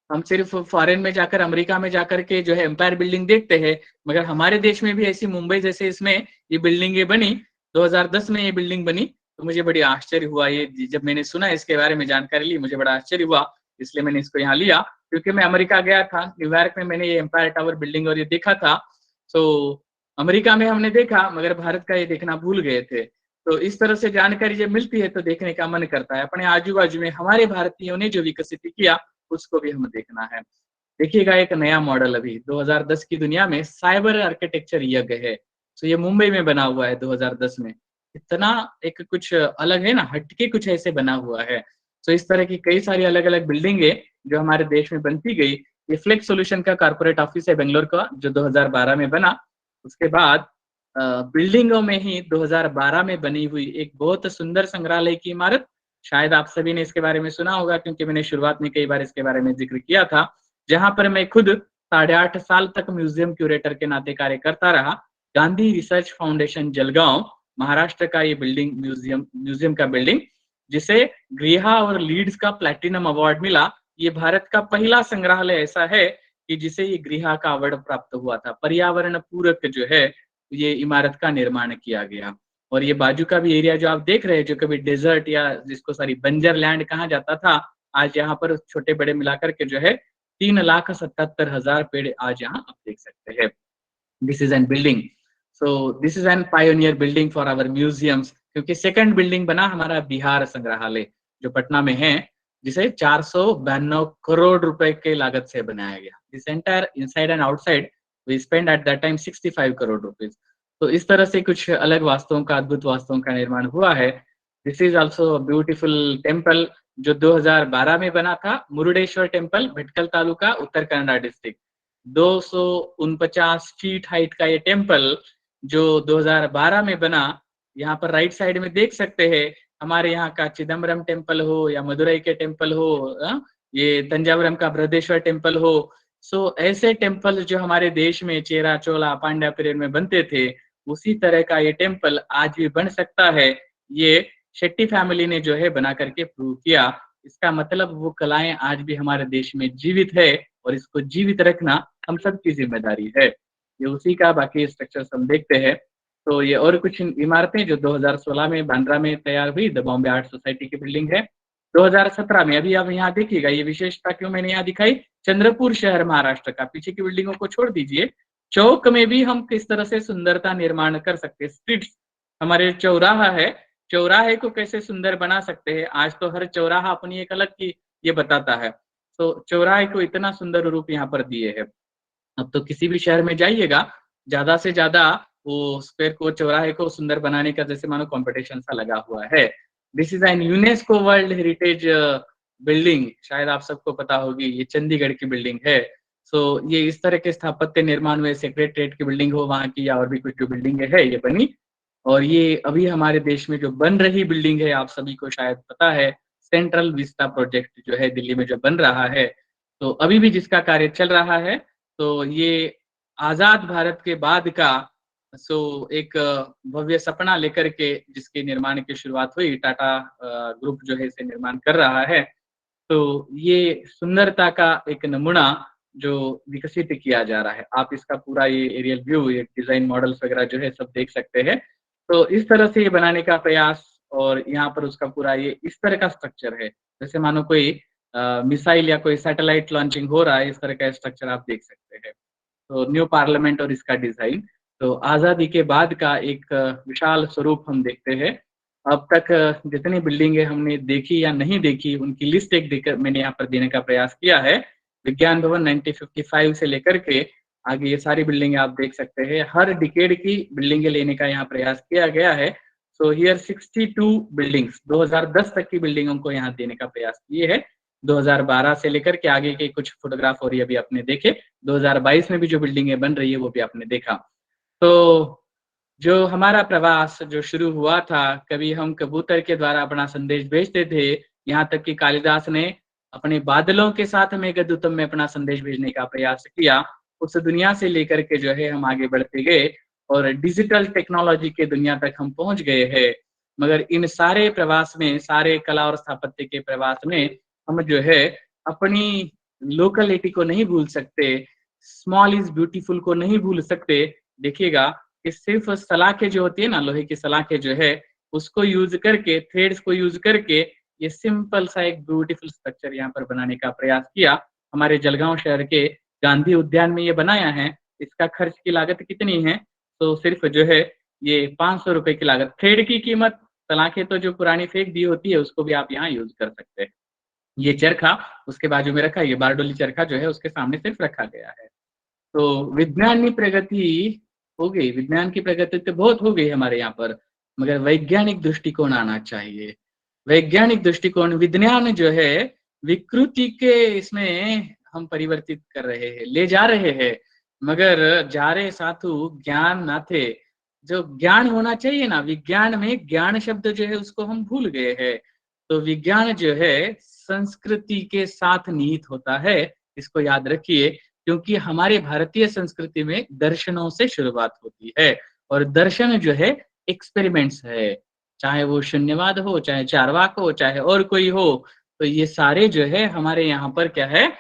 हम सिर्फ फॉरेन में जाकर, अमेरिका में जाकर के जो है एम्पायर बिल्डिंग देखते हैं, मगर हमारे देश में भी ऐसी मुंबई जैसे इसमें ये बिल्डिंगें बनी। 2010 में ये बिल्डिंग बनी, तो मुझे बड़ी आश्चर्य हुआ। ये जब मैंने सुना इसके बारे में जानकारी ली, मुझे बड़ा आश्चर्य हुआ, इसलिए मैंने इसको यहाँ लिया, क्योंकि मैं अमेरिका गया था, न्यूयॉर्क में मैंने ये एम्पायर टावर बिल्डिंग और ये देखा था। तो अमेरिका में हमने देखा, मगर भारत का ये देखना भूल गए थे। तो इस तरह से जानकारी जब मिलती है तो देखने का मन करता है। अपने आजू बाजू में हमारे भारतीयों ने जो विकसित किया, उसको भी हमें देखना है। देखिएगा एक नया मॉडल अभी 2010 की दुनिया में साइबर आर्किटेक्चर यज्ञ है। तो ये मुंबई में बना हुआ है 2010 में। इतना एक कुछ अलग है ना, हटके कुछ ऐसे बना हुआ है। तो इस तरह की कई सारी अलग अलग बिल्डिंगे जो हमारे देश में बनती गई। ये फ्लेक्स सॉल्यूशन का कॉर्पोरेट ऑफिस है बेंगलोर का, जो 2012 में बना। उसके बाद बिल्डिंगों में ही 2012 में बनी हुई एक बहुत सुंदर संग्रहालय की इमारत, शायद आप सभी ने इसके बारे में सुना होगा, क्योंकि मैंने शुरुआत में कई बार इसके बारे में जिक्र किया था, जहां पर मैं खुद 8.5 साल तक म्यूजियम क्यूरेटर के नाते कार्य करता रहा। गांधी रिसर्च फाउंडेशन जलगांव महाराष्ट्र का ये बिल्डिंग, म्यूजियम का बिल्डिंग, जिसे गृहा और लीड्स का प्लैटिनम अवार्ड मिला। ये भारत का पहला संग्रहालय ऐसा है कि जिसे ये गृहा का अवार्ड प्राप्त हुआ था। पर्यावरण पूरक जो है ये इमारत का निर्माण किया गया। और ये बाजू का भी एरिया जो आप देख रहे हैं, जो कभी डेजर्ट या जिसको सॉरी बंजर लैंड कहा जाता था, आज यहाँ पर छोटे बड़े मिलाकर के जो है 3,77,000 पेड़ आज यहाँ आप देख सकते हैं। This is an building, so this is an pioneer building for our museums, क्योंकि सेकंड बिल्डिंग बना हमारा बिहार संग्रहालय जो पटना में है, जिसे 492 करोड़ रुपए के लागत से बनाया गया। This entire inside and outside we spend at that time 65 crore rupees. तो इस तरह से कुछ अलग वास्तुओं का, अद्भुत वास्तुओं का निर्माण हुआ है। This is also beautiful temple जो 2012 में बना था, मुरुडेश्वर टेम्पल, भटकल तालुका, उत्तर कन्नड़ा डिस्ट्रिक्ट। 249 फीट हाइट का ये टेम्पल जो 2012 में बना। यहाँ पर राइट साइड में देख सकते हैं, हमारे यहाँ का चिदम्बरम टेम्पल हो या मदुरई के टेम्पल हो, ये तंजावरम का बृहदेश्वर टेम्पल हो। सो ऐसे टेम्पल जो हमारे देश में चेरा चोला पांड्या पीरियड में बनते थे, उसी तरह का ये टेम्पल आज भी बन सकता है। ये शेट्टी फैमिली ने जो है बना करके प्रूव किया। इसका मतलब वो कलाएं आज भी हमारे देश में जीवित है और इसको जीवित रखना हम सबकी जिम्मेदारी है। ये उसी का बाकी स्ट्रक्चर्स हम देखते हैं। तो ये और कुछ इमारतें जो 2016 में बांद्रा में तैयार हुई, द बॉम्बे आर्ट सोसाइटी की बिल्डिंग है। 2017 में, अभी आप यहाँ देखिएगा, ये विशेषता क्यों मैंने यहाँ दिखाई, चंद्रपुर शहर महाराष्ट्र का, पीछे की बिल्डिंगों को छोड़ दीजिए, चौक में भी हम किस तरह से सुंदरता निर्माण कर सकते हैं। स्ट्रीट्स, हमारे चौराहा है, चौराहे को कैसे सुंदर बना सकते हैं। आज तो हर चौराहा अपनी एक अलग की ये बताता है, तो चौराहे को इतना सुंदर रूप यहाँ पर दिए है। अब तो किसी भी शहर में जाइएगा, ज्यादा से ज्यादा वो स्क्वायर को, चौराहे को सुंदर बनाने का जैसे मानो कंपटीशन सा लगा हुआ है। This is N UNESCO world heritage building, शायद आप सबको पता होगी, ये चंडीगढ़ की बिल्डिंग है। सो ये इस तरह के स्थापत्य निर्माण में सेक्रेटरीट की बिल्डिंग हो वहाँ की, या और भी कुछ जो बिल्डिंग है ये बनी। और ये अभी हमारे देश में जो बन रही बिल्डिंग है, आप सभी को शायद पता है, सेंट्रल विस्टा प्रोजेक्ट जो है दिल्ली में जो बन रहा है, तो अभी भी जिसका कार्य चल रहा है। तो ये आजाद भारत के बाद का एक भव्य सपना लेकर के जिसके निर्माण की शुरुआत हुई, टाटा ग्रुप जो है इसे निर्माण कर रहा है। तो ये सुंदरता का एक नमूना जो विकसित किया जा रहा है, आप इसका पूरा ये एरियल व्यू, ये डिजाइन मॉडल्स वगैरह जो है सब देख सकते हैं। तो इस तरह से ये बनाने का प्रयास, और यहाँ पर उसका पूरा ये इस तरह का स्ट्रक्चर है, जैसे मानो कोई मिसाइल या कोई सैटेलाइट लॉन्चिंग हो रहा है, इस तरह का स्ट्रक्चर आप देख सकते हैं। तो न्यू पार्लियामेंट और इसका डिजाइन, तो आजादी के बाद का एक विशाल स्वरूप हम देखते हैं। अब तक जितनी बिल्डिंगें हमने देखी या नहीं देखी, उनकी लिस्ट एक देकर मैंने यहाँ पर देने का प्रयास किया है। विज्ञान भवन 1955 से लेकर के आगे ये सारी बिल्डिंगें आप देख सकते हैं। हर डिकेड की बिल्डिंगें लेने का यहाँ प्रयास किया गया है। सो हियर 62 बिल्डिंग्स 2010 तक की बिल्डिंगों को यहाँ देने का प्रयास किए है। 2012 से लेकर के आगे के कुछ फोटोग्राफ और ये भी आपने देखे। 2022 में भी जो बिल्डिंगें बन रही है वो भी आपने देखा। तो जो हमारा प्रवास जो शुरू हुआ था, कभी हम कबूतर के द्वारा अपना संदेश भेजते थे, यहाँ तक कि कालिदास ने अपने बादलों के साथ मेघदूतम में अपना संदेश भेजने का प्रयास किया। उस दुनिया से लेकर के जो है हम आगे बढ़ते गए और डिजिटल टेक्नोलॉजी के दुनिया तक हम पहुंच गए हैं। मगर इन सारे प्रवास में, सारे कला और स्थापत्य के प्रवास में, हम जो है अपनी लोकलिटी को नहीं भूल सकते, स्मॉल इज ब्यूटीफुल को नहीं भूल सकते। देखिएगा कि सिर्फ सलाखें जो होती है ना, लोहे की सलाखें जो है, उसको यूज करके, थ्रेड्स को यूज करके ये सिंपल सा एक ब्यूटीफुल स्ट्रक्चर यहाँ पर बनाने का प्रयास किया। हमारे जलगांव शहर के गांधी उद्यान में ये बनाया है। इसका खर्च की लागत कितनी है, तो सिर्फ जो है ये 500 रुपए की लागत। थ्रेड की कीमत, सलाखें तो जो पुरानी फेंक दी होती है उसको भी आप यहाँ यूज कर सकते हैं। ये चरखा उसके बाजू में रखा, ये बारडोली चरखा जो है उसके सामने सिर्फ रखा गया है। तो विज्ञान की प्रगति हो गई, विज्ञान की प्रगति तो बहुत हो गई हमारे यहाँ पर, मगर वैज्ञानिक दृष्टिकोण आना चाहिए। वैज्ञानिक दृष्टिकोण, विज्ञान जो है विकृति के इसमें हम परिवर्तित कर रहे हैं, ले जा रहे हैं, मगर जा रहे साधु ज्ञान ना थे। जो ज्ञान होना चाहिए ना, विज्ञान में ज्ञान शब्द जो है उसको हम भूल गए हैं। तो विज्ञान जो है संस्कृति के साथ निहित होता है, इसको याद रखिए, क्योंकि हमारे भारतीय संस्कृति में दर्शनों से शुरुआत होती है, और दर्शन जो है एक्सपेरिमेंट्स है, चाहे वो शून्यवाद हो, चाहे चारवाक हो, चाहे और कोई हो। तो ये सारे जो है हमारे यहाँ पर क्या है,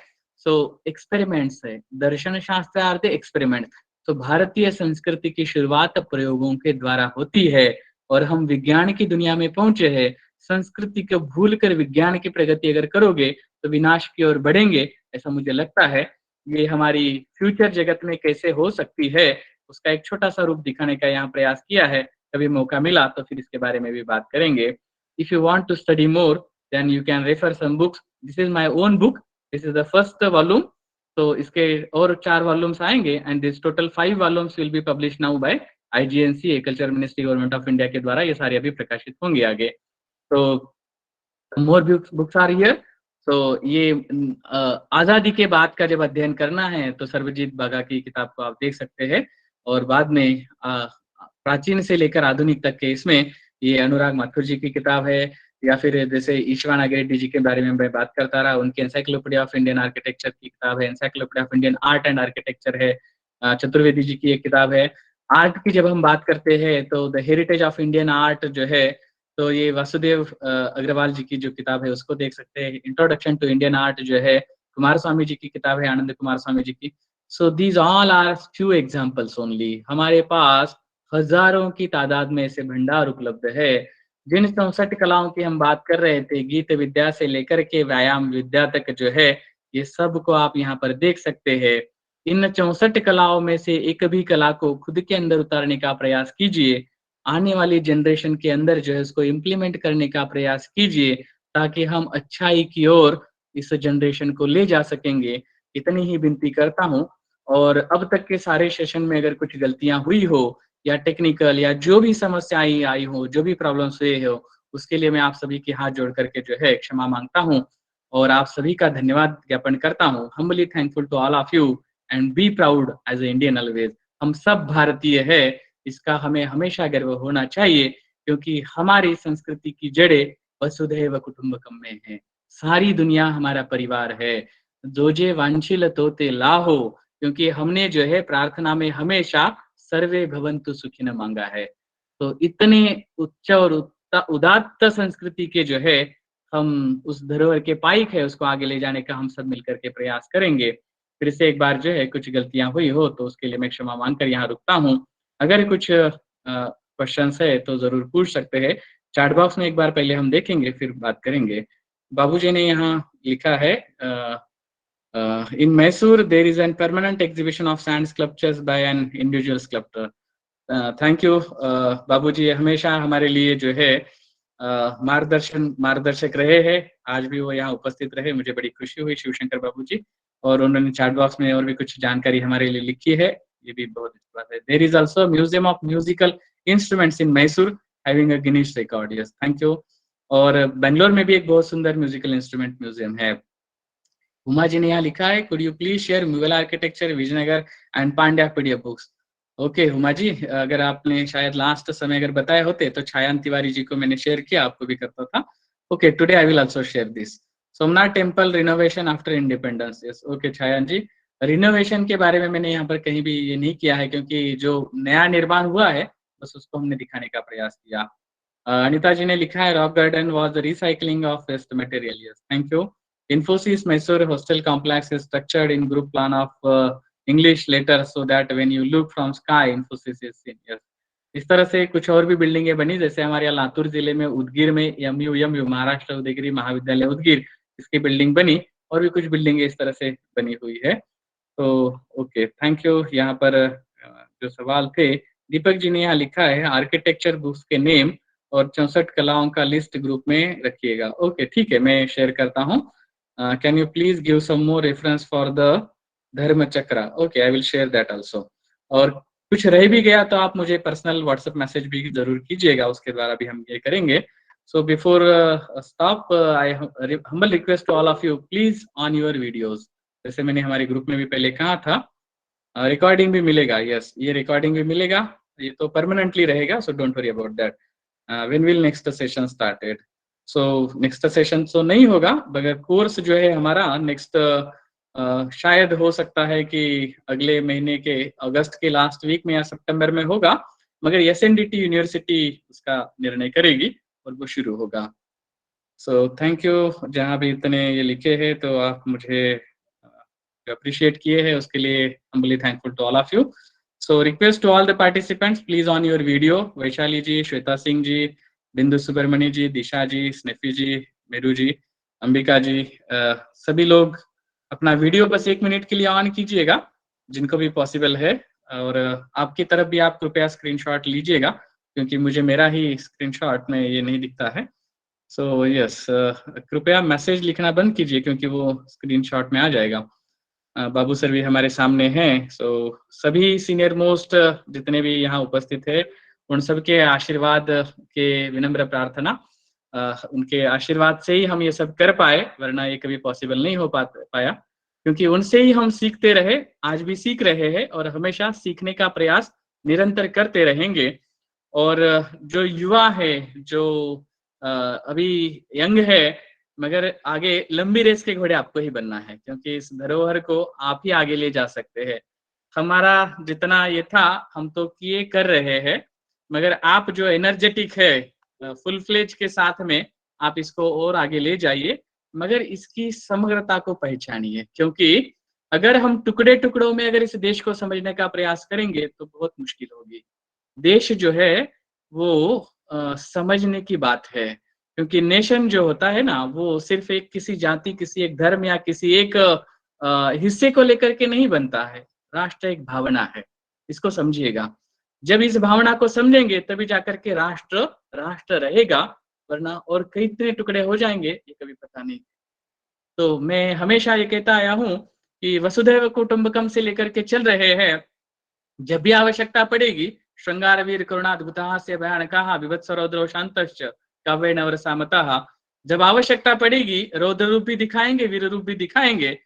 एक्सपेरिमेंट्स है। दर्शन शास्त्रार्थ एक्सपेरिमेंट। तो भारतीय संस्कृति की शुरुआत प्रयोगों के द्वारा होती है। और हम विज्ञान की दुनिया में पहुँचे हैं, संस्कृति को भूलकर विज्ञान की प्रगति अगर करोगे, तो विनाश की ओर बढ़ेंगे, ऐसा मुझे लगता है। ये हमारी फ्यूचर जगत में कैसे हो सकती है, उसका एक छोटा-सा रूप दिखाने का यहाँ प्रयास किया है। कभी मौका मिला तो फिर इसके बारे में भी बात करेंगे। If you want to study more, then you can refer some books. This is my own book, this is the first volume. तो इसके और 4 वॉल्यूम्स आएँगे and this total 5 volumes will be published now by IGNC, agriculture ministry, government of India के द्वारा ये सारे अभी प्रकाशित होंगे आगे। तो मोर बुक्स आर हियर। तो ये आज़ादी के बाद का जब अध्ययन करना है तो सर्वजीत बाघा की किताब को आप देख सकते हैं और बाद में प्राचीन से लेकर आधुनिक तक के इसमें ये अनुराग माथुर जी की किताब है या फिर जैसे ईश्वर नागेरेड्डी जी के बारे में मैं बात करता रहा, उनकी एनसाइक्लोपीडिया ऑफ इंडियन आर्किटेक्चर की किताब है, encyclopedia of Indian art and architecture है। चतुर्वेदी जी की एक किताब है। आर्ट की जब हम बात करते हैं तो the heritage of Indian art जो है, तो ये वासुदेव अग्रवाल जी की जो किताब है उसको देख सकते हैं। इंट्रोडक्शन टू इंडियन आर्ट जो है कुमार स्वामी जी की किताब है, आनंद कुमार स्वामी जी की। So these all are few examples only. हमारे पास हजारों की तादाद में ऐसे भंडार उपलब्ध है। जिन 64 कलाओं की हम बात कर रहे थे, गीत विद्या से लेकर के व्यायाम विद्या तक जो है, ये सब को आप यहाँ पर देख सकते हैं। इन 64 कलाओं में से एक भी कला को खुद के अंदर उतारने का प्रयास कीजिए। आने वाली जनरेशन के अंदर जो है उसको इम्प्लीमेंट करने का प्रयास कीजिए, ताकि हम अच्छाई की ओर इस जनरेशन को ले जा सकेंगे। इतनी ही विनती करता हूँ। और अब तक के सारे सेशन में अगर कुछ गलतियाँ हुई हो या टेक्निकल या जो भी समस्याएँ आई हो, जो भी प्रॉब्लम्स हुए हो, उसके लिए मैं आप सभी के हाथ जोड़ कर के जो है क्षमा माँगता हूँ और आप सभी का धन्यवाद ज्ञापन करता हूँ। Humbly thankful to all of you and be proud as a Indian always. हम सब भारतीय हैं, इसका हमें हमेशा गर्व होना चाहिए, क्योंकि हमारी संस्कृति की जड़ें वसुधैव कुटुंबकम में हैं। सारी दुनिया हमारा परिवार है। जोजे वांछिल तोते लाहो, क्योंकि हमने जो है प्रार्थना में हमेशा सर्वे भवन्तु सुखिनः माँगा है। तो इतने उच्च और उदात्त संस्कृति के जो है हम उस धरोहर के पाइक है उसको आगे ले जाने का हम सब मिलकर के प्रयास करेंगे। फिर से एक बार जो है कुछ गलतियाँ हुई हो तो उसके लिए मैं क्षमा माँगकर यहाँ रुकता हूँ। अगर कुछ क्वेश्चन्स है तो ज़रूर पूछ सकते हैं। चैट बॉक्स में एक बार पहले हम देखेंगे फिर बात करेंगे। बाबूजी ने यहाँ लिखा है in Mysore there is an permanent exhibition of sand sculptures by an individual sculptor. Thank you Babuji, हमेशा हमारे लिए जो है मार्गदर्शक रहे हैं। आज भी वो यहाँ उपस्थित रहे, मुझे बड़ी खुशी हुई शिवशंकर बाबूजी। और उन्होंने चैट बॉक्स में और भी कुछ जानकारी हमारे लिए लिखी है, ये भी बहुत अच्छी बात है। There is also museum of musical instruments in Mysore having a Guinness record. Yes, thank you. और बैंगलोर में भी एक बहुत सुंदर म्यूजिकल इंस्ट्रूमेंट म्यूजियम है। उमा जी ने यहाँ लिखा है, could you please share Mughal architecture Vijayanagar and Pandya PDF books. Okay Huma ji, अगर आपने शायद लास्ट समय अगर बताए होते तो छायान तिवारी जी को मैंने शेयर किया, आपको भी करता था। Okay, today I will also share this. Somnath temple renovation after independence. Yes, okay Chhayan ji, renovation के बारे में मैंने यहाँ पर कहीं भी ये नहीं किया है, क्योंकि जो नया निर्माण हुआ है बस उसको हमने दिखाने का प्रयास किया। अनिता जी ने लिखा है, rock garden was the recycling of waste material. Yes, thank you. Infosys Mysore hostel complex is structured in group plan of English letters so that when you look from sky, Infosys is seen. Yes. इस तरह से कुछ और भी बिल्डिंगें बनी, जैसे हमारे यहाँ लातूर जिले में उदगीर में एमयू महाराष्ट्र उदयगिरी महाविद्यालय उदगीर, इसकी बिल्डिंग बनी और भी कुछ बिल्डिंगें इस तरह से बनी हुई है। तो ओके, थैंक यू। यहाँ पर जो सवाल थे, दीपक जी ने यहाँ लिखा है आर्किटेक्चर बुक्स के नेम और 64 कलाओं का लिस्ट ग्रुप में रखिएगा। ओके ठीक है, मैं शेयर करता हूँ। Can you please give some more reference for the Dharma Chakra. Okay, I will share that also. और कुछ रह भी गया तो आप मुझे पर्सनल व्हाट्सएप मैसेज भी जरूर कीजिएगा, उसके द्वारा भी हम ये करेंगे। So before stop, I humble request to all of you, please on your videos. जैसे मैंने हमारे ग्रुप में भी पहले कहा था, रिकॉर्डिंग भी मिलेगा। यस, ये रिकॉर्डिंग भी मिलेगा, ये तो परमानेंटली रहेगा, so don't worry about that. When will next session started? So next session तो नहीं होगा, मगर कोर्स जो है हमारा नेक्स्ट शायद हो सकता है कि अगले महीने के अगस्त के लास्ट वीक में या सितंबर में होगा, मगर एसएनडीटी यूनिवर्सिटी उसका निर्णय करेगी और वो शुरू होगा। So thank you. जहाँ भी इतने ये लिखे हैं तो आप मुझे अप्रिशिएट किए हैं, उसके लिए humbly thankful to all of you. So request to all the participants, please on your video. Vaishali ji, Shweta Singh ji, Bindu Subramanya जी, दिशा जी, स्नेफी जी, मेरू जी, अंबिका जी, सभी लोग अपना वीडियो बस 1 मिनट के लिए ऑन कीजिएगा, जिनको भी पॉसिबल है। और आपकी तरफ भी आप कृपया स्क्रीनशॉट लीजिएगा, क्योंकि मुझे मेरा ही स्क्रीनशॉट में ये नहीं दिखता है। सो यस, कृपया मैसेज लिखना बंद कीजिए, क्योंकि वो स्क्रीनशॉट में आ जाएगा। बाबू सर भी हमारे सामने हैं। सो सभी सीनियर मोस्ट जितने भी यहाँ उपस्थित है, उन सबके आशीर्वाद के विनम्र प्रार्थना। उनके आशीर्वाद से ही हम ये सब कर पाए, वरना ये कभी पॉसिबल नहीं हो पाया, क्योंकि उनसे ही हम सीखते रहे, आज भी सीख रहे हैं और हमेशा सीखने का प्रयास निरंतर करते रहेंगे। और जो युवा है, जो अभी यंग है, मगर आगे लंबी रेस के घोड़े आपको ही बनना है, क्योंकि इस धरोहर को आप ही आगे ले जा सकते हैं। हमारा जितना ये था, हम तो किए कर रहे हैं, मगर आप जो एनर्जेटिक है, फुल फ्लेज के साथ में आप इसको और आगे ले जाइए, मगर इसकी समग्रता को पहचानिए, क्योंकि अगर हम टुकड़े टुकड़ों में अगर इस देश को समझने का प्रयास करेंगे तो बहुत मुश्किल होगी। देश जो है वो समझने की बात है, क्योंकि नेशन जो होता है ना, वो सिर्फ एक किसी जाति, किसी एक धर्म या किसी एक हिस्से को लेकर के नहीं बनता है। राष्ट्र एक भावना है, इसको समझिएगा। जब इस भावना को समझेंगे तभी जाकर के राष्ट्र राष्ट्र रहेगा, वरना और कितने टुकड़े हो जाएंगे ये कभी पता नहीं। तो मैं हमेशा ये कहता आया हूँ कि वसुधैव कुटुंबकम से लेकर के चल रहे हैं। जब भी आवश्यकता पड़ेगी, श्रृंगार वीर करुणाद्भुतः से भयानकः विभत्स रौद्रो शांतश्च काव्येन वरसामतः। जब आवश्यकता पड़ेगी, रौद्र रूप भी दिखाएंगे, वीर रूप भी दिखाएंगे,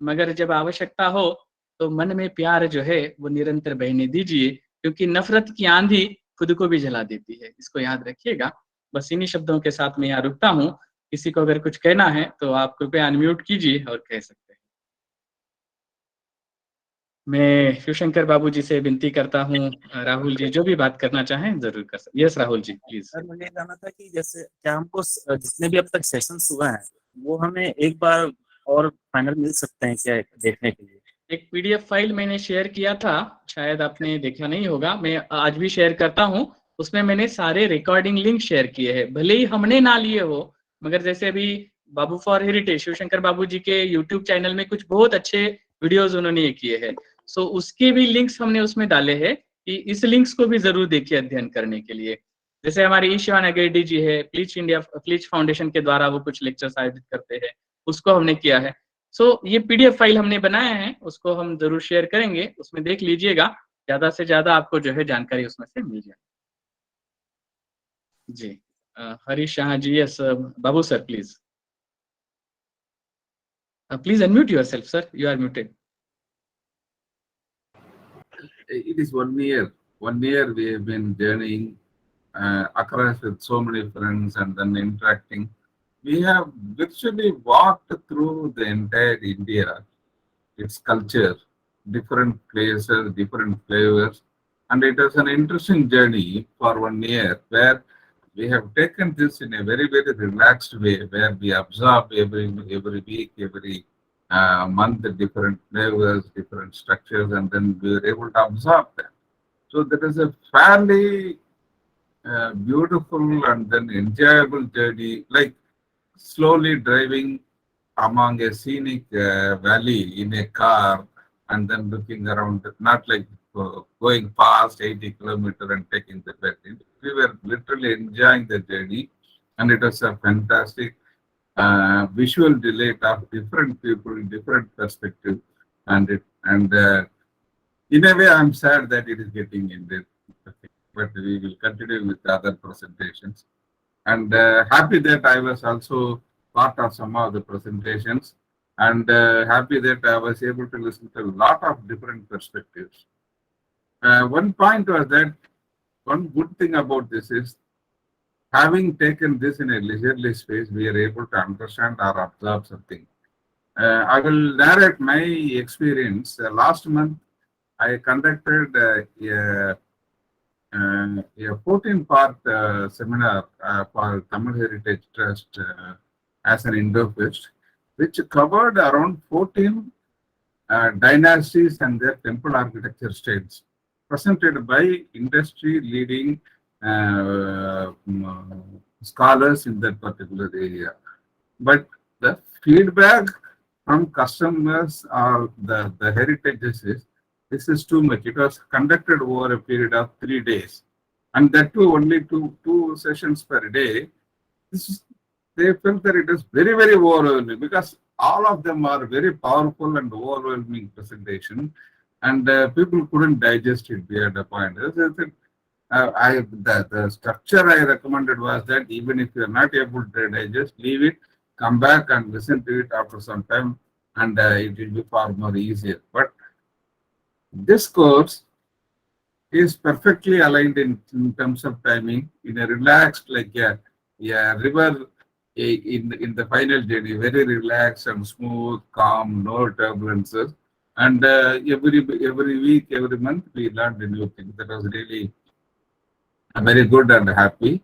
मगर जब आवश्यकता हो तो मन में प्यार जो है वो निरंतर बहने दीजिए, क्योंकि नफरत की आंधी खुद को भी जला देती है। इसको याद रखिएगा। बस इन्हीं शब्दों के साथ मैं यहाँ रुकता हूँ। किसी को अगर कुछ कहना है तो आप कृपया अनम्यूट कीजिए और कह सकते हैं। मैं शिवशंकर बाबू जी से विनती करता हूँ, राहुल जी जो भी बात करना चाहें जरूर कर सकते। Yes Rahul ji please. Sir मुझे जानना था कि जैसे क्या हमको जितने भी अब तक सेशंस हुए हैं वो हमें एक बार और फाइनल मिल सकते हैं क्या देखने के लिए? एक पीडीएफ फाइल मैंने शेयर किया था, शायद आपने देखा नहीं होगा। मैं आज भी शेयर करता हूँ। उसमें मैंने सारे रिकॉर्डिंग लिंक शेयर किए हैं, भले ही हमने ना लिए हो, मगर जैसे अभी बाबू फॉर हेरिटेज शिवशंकर बाबू जी के यूट्यूब चैनल में कुछ बहुत अच्छे वीडियोज उन्होंने ये किए हैं। सो उसके भी लिंक्स हमने उसमें डाले हैं कि इस लिंक्स को भी जरूर देखिए अध्ययन करने के लिए। जैसे हमारे ईशान अगेडी जी है, प्लीच इंडिया प्लीच फाउंडेशन के द्वारा वो कुछ लेक्चर्स आयोजित करते हैं, उसको हमने किया है। सो ये पीडीएफ फाइल हमने बनाया है, उसको हम जरूर शेयर करेंगे, उसमें देख लीजिएगा, ज्यादा से ज्यादा आपको जो है जानकारी उसमें से मिल जाए। जी Harish Shah ji, yes Babu sir please. Please unmute yourself sir, you are muted. It is 1 year. 1 year we have been journeying across with so many friends and then interacting. We have virtually walked through the entire India, its culture, different places, different flavors. And it was an interesting journey for 1 year where we have taken this in a very, very relaxed way, where we absorb every week, every month, different flavors, different structures, and then we were able to absorb them. So that is a fairly beautiful and then enjoyable journey, like slowly driving among a scenic valley in a car and then looking around, not like going past 80 kilometers and taking the battery. We were literally enjoying the journey, and it was a fantastic visual delight of different people, different perspectives, and in a way, I'm sad that it is getting ended, but we will continue with the other presentations. And happy that I was also part of some of the presentations, and happy that I was able to listen to a lot of different perspectives. One point was that one good thing about this is having taken this in a leisurely space, we are able to understand or absorb something. I will narrate my experience. Last month, I conducted a 14-part seminar for Tamil Heritage Trust as an Indo-Fest, which covered around 14 dynasties and their temple architecture styles. presented by industry leading scholars in that particular area. But the feedback from customers or the heritages is, this is too much. It was conducted over a period of 3 days, and that too only two sessions per day. They felt that it is very, very overwhelming, because all of them are very powerful and overwhelming presentation, and people couldn't digest it beyond a point. The structure I recommended was that even if you are not able to digest, leave it, come back and listen to it after some time, and it will be far more easier. But this course is perfectly aligned in terms of timing, in a relaxed, like a river in the final journey, very relaxed and smooth, calm, no turbulences. And every week, every month, we learned a new thing. That was really very good and happy.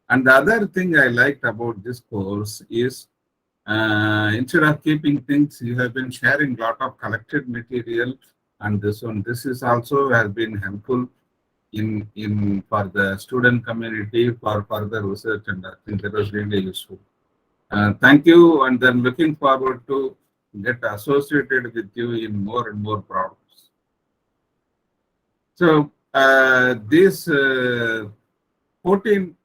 And the other thing I liked about this course is, instead of keeping things, you have been sharing a lot of collected material, and this is also has been helpful in for the student community for further research, and I think that was really useful. Thank you, and then looking forward to get associated with you in more and more problems. So these 14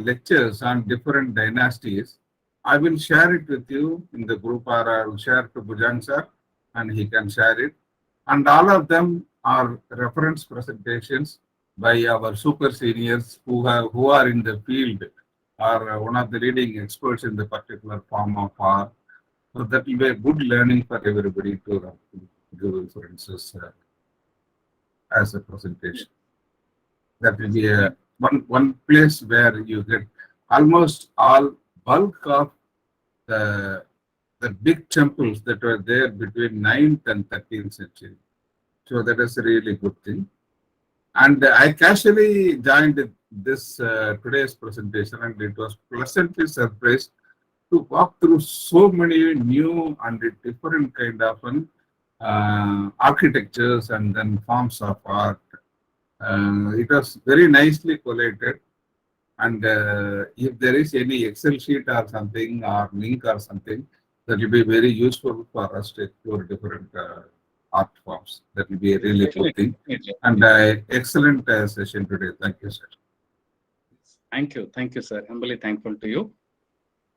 lectures on different dynasties, I will share it with you in the group, or I will share to Bhujang sir, and he can share it. And all of them are reference presentations by our super seniors who are in the field, or one of the leading experts in the particular form of art. So that will be a good learning for everybody to give references as a presentation. That will be a one place where you get almost all bulk of the big temples that were there between 9th and 13th century. So that is a really good thing. And I casually joined this today's presentation, and it was pleasantly surprised to walk through so many new and different kind of architectures and then forms of art. It was very nicely collated, and if there is any Excel sheet or something, or link or something, that will be very useful for us to explore different art forms. That will be a really good thing. And excellent session today. Thank you, sir. Thank you, sir. Humbly thankful to you.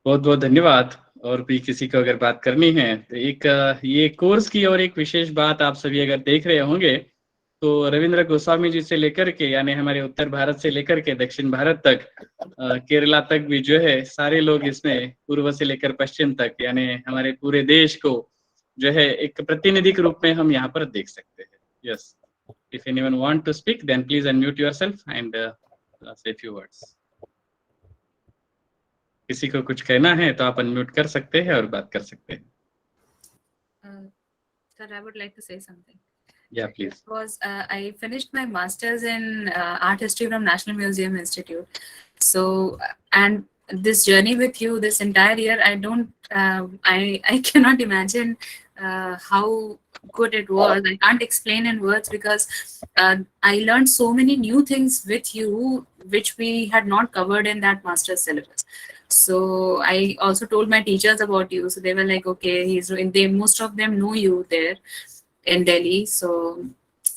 बहुत बहुत धन्यवाद। और भी किसी को अगर बात करनी है तो एक ये कोर्स की और एक विशेष बात आप सभी अगर देख रहे होंगे तो रविंद्र गोस्वामी जी से लेकर के, यानी हमारे उत्तर भारत से लेकर के दक्षिण भारत तक, केरला तक भी जो है सारे लोग इसमें, पूर्व से लेकर पश्चिम तक, यानी हमारे पूरे देश को जो है एक प्रतिनिधि के रूप में हम यहाँ पर देख सकते हैं। Yes, if anyone want to speak then please unmute yourself and say few words. किसी को कुछ कहना है तो आप अनम्यूट कर सकते हैं और बात कर सकते हैं। Sir, I would like to say something. Yeah, please. Because I finished my master's in art history from National Museum Institute. So, and this journey with you this entire year, I cannot imagine how good it was. I can't explain in words, because I learned so many new things with you, which we had not covered in that master's syllabus. So I also told my teachers about you. So they were like, okay, most of them know you there in Delhi. So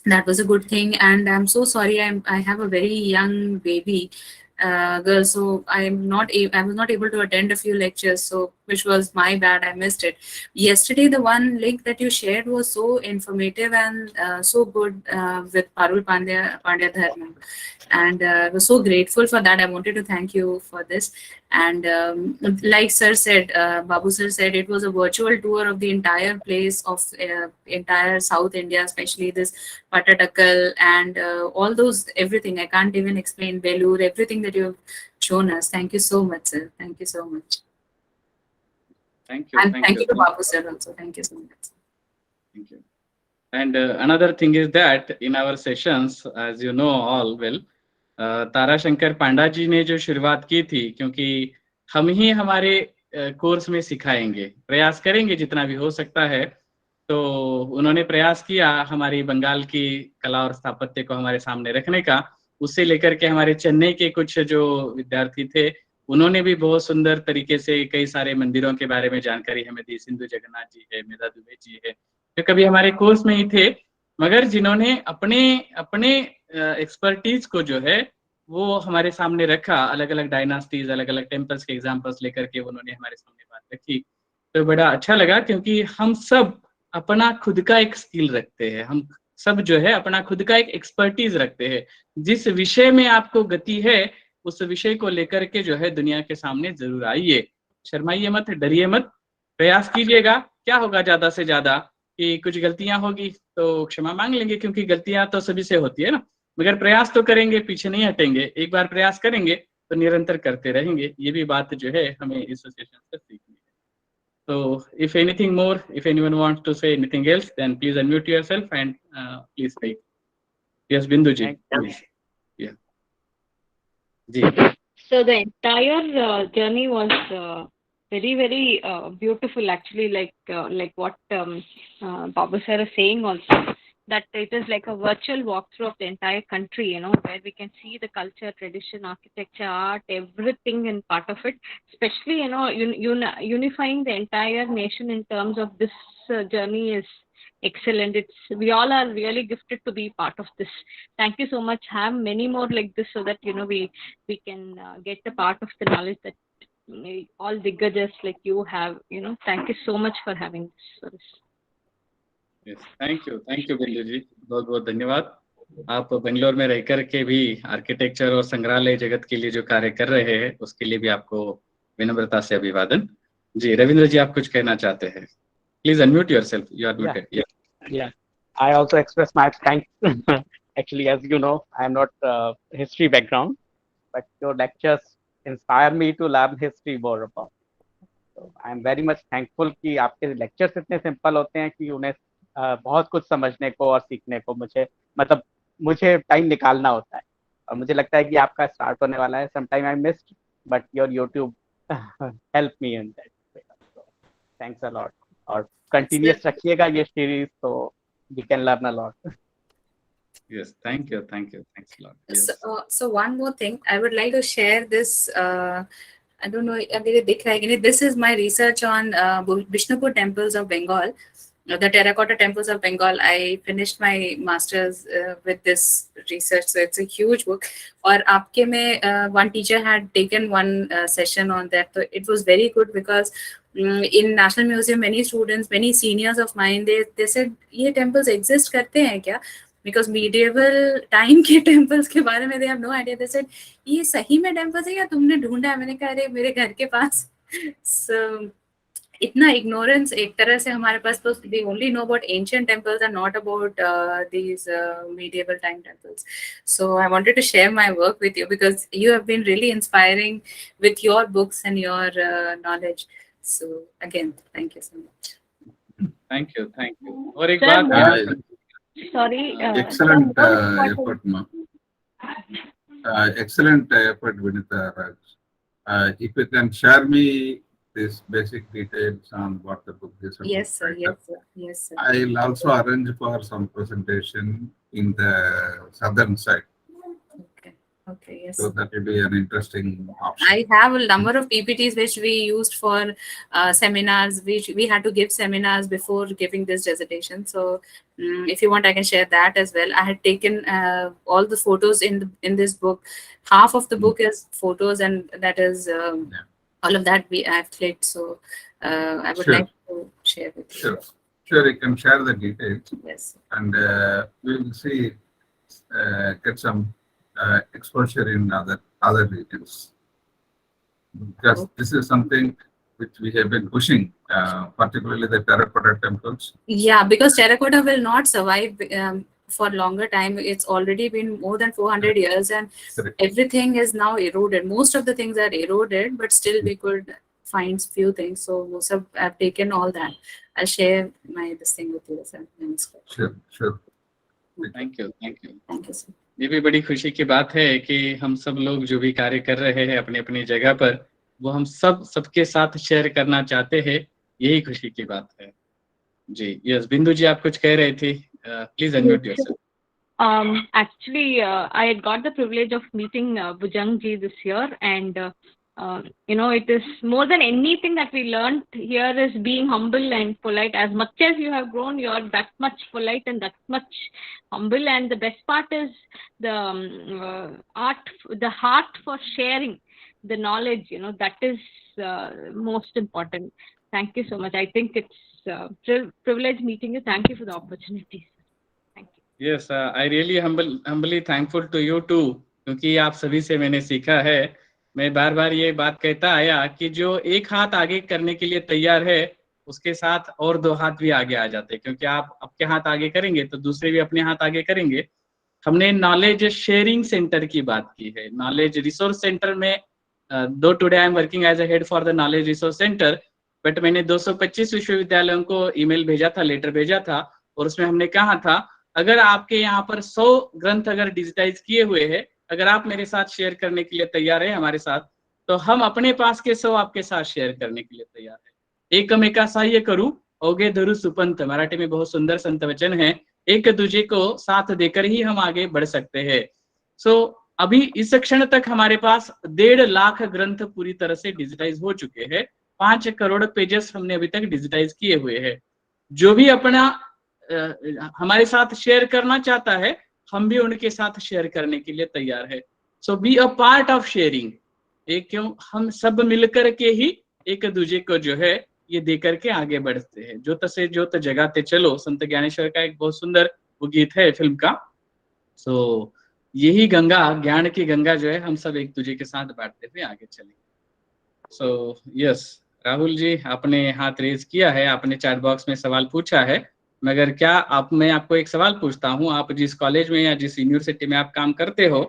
that was a good thing. And I'm so sorry, I have a very young baby girl, so I was not able to attend a few lectures, so which was my bad. I missed it. Yesterday, the one link that you shared was so informative and so good with Parul Pandya Dharma, and I was so grateful for that. I wanted to thank you for this. And like sir said, Babu sir said, it was a virtual tour of the entire place of entire South India, especially this Pattadakal and all those, everything. I can't even explain. Belur, everything that you have shown us. Thank you so much, sir. Thank you so much. Thank you. And thank you to Babu sir also. Thank you so much. Thank you. And another thing is that in our sessions, as you know all well, Tarashankar पांडा जी ने जो शुरुआत की थी, क्योंकि हम ही हमारे कोर्स में सिखाएंगे, प्रयास करेंगे जितना भी हो सकता है। तो उन्होंने प्रयास किया हमारी बंगाल की कला और स्थापत्य को हमारे सामने रखने का। उससे लेकर के हमारे चेन्नई के कुछ जो विद्यार्थी थे, उन्होंने भी बहुत सुंदर तरीके से कई सारे मंदिरों के बारे में जानकारी हमें दी। सिंधु जगन्नाथ जी है, मेधा दुबे जी है, जो कभी हमारे कोर्स में ही थे, मगर जिन्होंने अपने अपने एक्सपर्टीज को जो है वो हमारे सामने रखा। अलग-अलग डायनास्टीज, अलग-अलग टेम्पल्स के एग्जांपल्स लेकर के उन्होंने हमारे सामने बात रखी। तो बड़ा अच्छा लगा, क्योंकि हम सब अपना खुद का एक स्किल रखते हैं, हम सब जो है अपना खुद का एक एक्सपर्टीज रखते हैं। जिस विषय में आपको गति है, उस विषय को लेकर के जो है दुनिया के सामने जरूर आइए, शर्माइए मत, डरिए मत, प्रयास कीजिएगा। क्या होगा ज्यादा से ज्यादा कि कुछ गलतियां होगी तो क्षमा मांग लेंगे, क्योंकि गलतियां तो सभी से होती है ना, मगर प्रयास तो करेंगे, पीछे नहीं हटेंगे। एक बार प्रयास करेंगे तो निरंतर करते रहेंगे। ये भी बात जो है हमें इस सेशन से सीखनी है। So if anything more, if anyone wants to say anything else, then please unmute yourself and please speak. Yes, Bindu ji. Please. Yeah. Ji. So the entire journey was very, very beautiful. Actually, like what Babu sir is saying also, that it is like a virtual walkthrough of the entire country. You know, where we can see the culture, tradition, architecture, art, everything in part of it. Especially, you know, unifying the entire nation in terms of this journey is excellent. We all are really gifted to be part of this. Thank you so much. Have many more like this, so that you know we can get a part of the knowledge that all diggers like you have. You know, thank you so much for having this service. Yes, thank you बिंदु जी, बहुत बहुत धन्यवाद। आप बेंगलोर में रह कर के भी आर्किटेक्चर और संग्रहालय जगत के लिए जो कार्य कर रहे हैं, उसके लिए भी आपको विनम्रता से अभिवादन। जी, रविंद्र जी, आप कुछ कहना चाहते हैं? Please unmute yourself. You are muted. Yeah. I also express my thanks. Actually, as you know, I am not history background, but your lectures inspire me to learn history more about. So I am very much thankful कि आपके lectures इतने simple होते हैं कि उन्हें बहुत कुछ समझने को और सीखने को मुझे टाइम निकालना होता है। और मुझे लगता है कि आपका स्टार्ट होने वाला है। Sometime I missed, but your YouTube helped me in that. So, thanks a lot. और कंटिन्यूस रखिएगा ये सीरीज, तो we can learn a lot. Yes, thank you, thanks a lot. Yes. So one more thing, I would like to share this. I don't know, this is my research on Vishnupur temples of Bengal, the terracotta temples of Bengal. I finished my master's with this research, so it's a huge book. Or aapke mein one teacher had taken one session on that, so it was very good, because in National Museum, many students, many seniors of mine, they said, ये temples exist करते हैं क्या? Because medieval time के temples के बारे में they have no idea. They said, ये सही में temples है या तुमने ढूंढा है? मैंने कहा, अरे मेरे घर के पास. So इतना ignorance एक तरह से हमारे पास, तो they only know about ancient temples and not about these medieval time temples. So I wanted to share my work with you, because you have been really inspiring with your books and your knowledge. So again, thank you so much. Thank you. और एक Sir, बात, sorry. Excellent effort, ma. Excellent effort, Vinita Raj. If you can share me these basic details on what the book is about. Yes, sir. Yes, sir. I'll also arrange for some presentation in the southern side. Okay, yes. So that will be an interesting option. I have a number of PPTs which we used for seminars, which we had to give seminars before giving this dissertation. So if you want, I can share that as well. I had taken all the photos in this book. Half of the book is photos, and that is all of that I've clicked. So I would like to share with you. Sure, you can share the details. Yes. And we will see, get some exposure in other regions, because this is something which we have been pushing, particularly the terracotta temples. Yeah, because terracotta will not survive for longer time. It's already been more than 400 years, and everything is now eroded. Most of the things are eroded, but still we could find few things. So I've taken all that. I'll share this thing with you, sir. Sure. Thank you. Thank you, sir. ये भी बड़ी खुशी की बात है कि हम सब लोग जो भी कार्य कर रहे हैं अपनी अपनी जगह पर, वो हम सबके साथ शेयर करना चाहते हैं। यही खुशी की बात है। जी, यस, बिंदु जी आप कुछ कह रहे थे, please unmute yourself. Actually, I had got the privilege of meeting Bhujang ji this year, and it is more than anything that we learned here is being humble and polite. As much as you have grown, you are that much polite and that much humble. And the best part is the the heart for sharing the knowledge. That is most important. Thank you so much. I think it's privilege meeting you. Thank you for the opportunity. Thank you. Yes, I really humbly thankful to you too, क्योंकि आप सभी से मैंने सीखा है। मैं बार बार ये बात कहता आया कि जो एक हाथ आगे करने के लिए तैयार है, उसके साथ और दो हाथ भी आगे आ जाते हैं, क्योंकि आप आपके हाथ आगे करेंगे तो दूसरे भी अपने हाथ आगे करेंगे। हमने नॉलेज शेयरिंग सेंटर की बात की है, नॉलेज रिसोर्स सेंटर में, दो today I am working as a head for the knowledge resource centre, but मैंने 225 विश्वविद्यालयों को ईमेल भेजा था, लेटर भेजा था, और उसमें हमने कहा था अगर आपके यहाँ पर 100 ग्रंथ अगर डिजिटाइज किए हुए हैं, अगर आप मेरे साथ शेयर करने के लिए तैयार है हमारे साथ, तो हम अपने पास के 100 आपके साथ शेयर करने के लिए तैयार है। एकमेका सहाय्य करू ओगे धरु सुपंथ, मराठी में बहुत सुंदर संत वचन है। एक दूजे को साथ देकर ही हम आगे बढ़ सकते हैं। सो अभी इस क्षण तक हमारे पास 1.5 लाख ग्रंथ पूरी तरह से डिजिटाइज हो चुके हैं। 5 करोड़ पेजेस हमने अभी तक डिजिटाइज किए हुए हैं। जो भी अपना हमारे साथ शेयर करना चाहता है, हम भी उनके साथ शेयर करने के लिए तैयार है। So be a part of sharing. एक क्यों हम सब मिलकर के ही एक दूजे को जो है ये दे करके आगे बढ़ते हैं। जोत से जोत जगाते चलो, संत ज्ञानेश्वर का एक बहुत सुंदर वो गीत है फिल्म का। सो यही गंगा, ज्ञान की गंगा जो है, हम सब एक दूजे के साथ बांटते हुए आगे चलेंगे। सो यस, राहुल जी आपने हाथ रेज किया है, आपने चैट बॉक्स में सवाल पूछा है, मगर क्या मैं आपको एक सवाल पूछता हूँ, आप जिस कॉलेज में या जिस यूनिवर्सिटी में आप काम करते हो,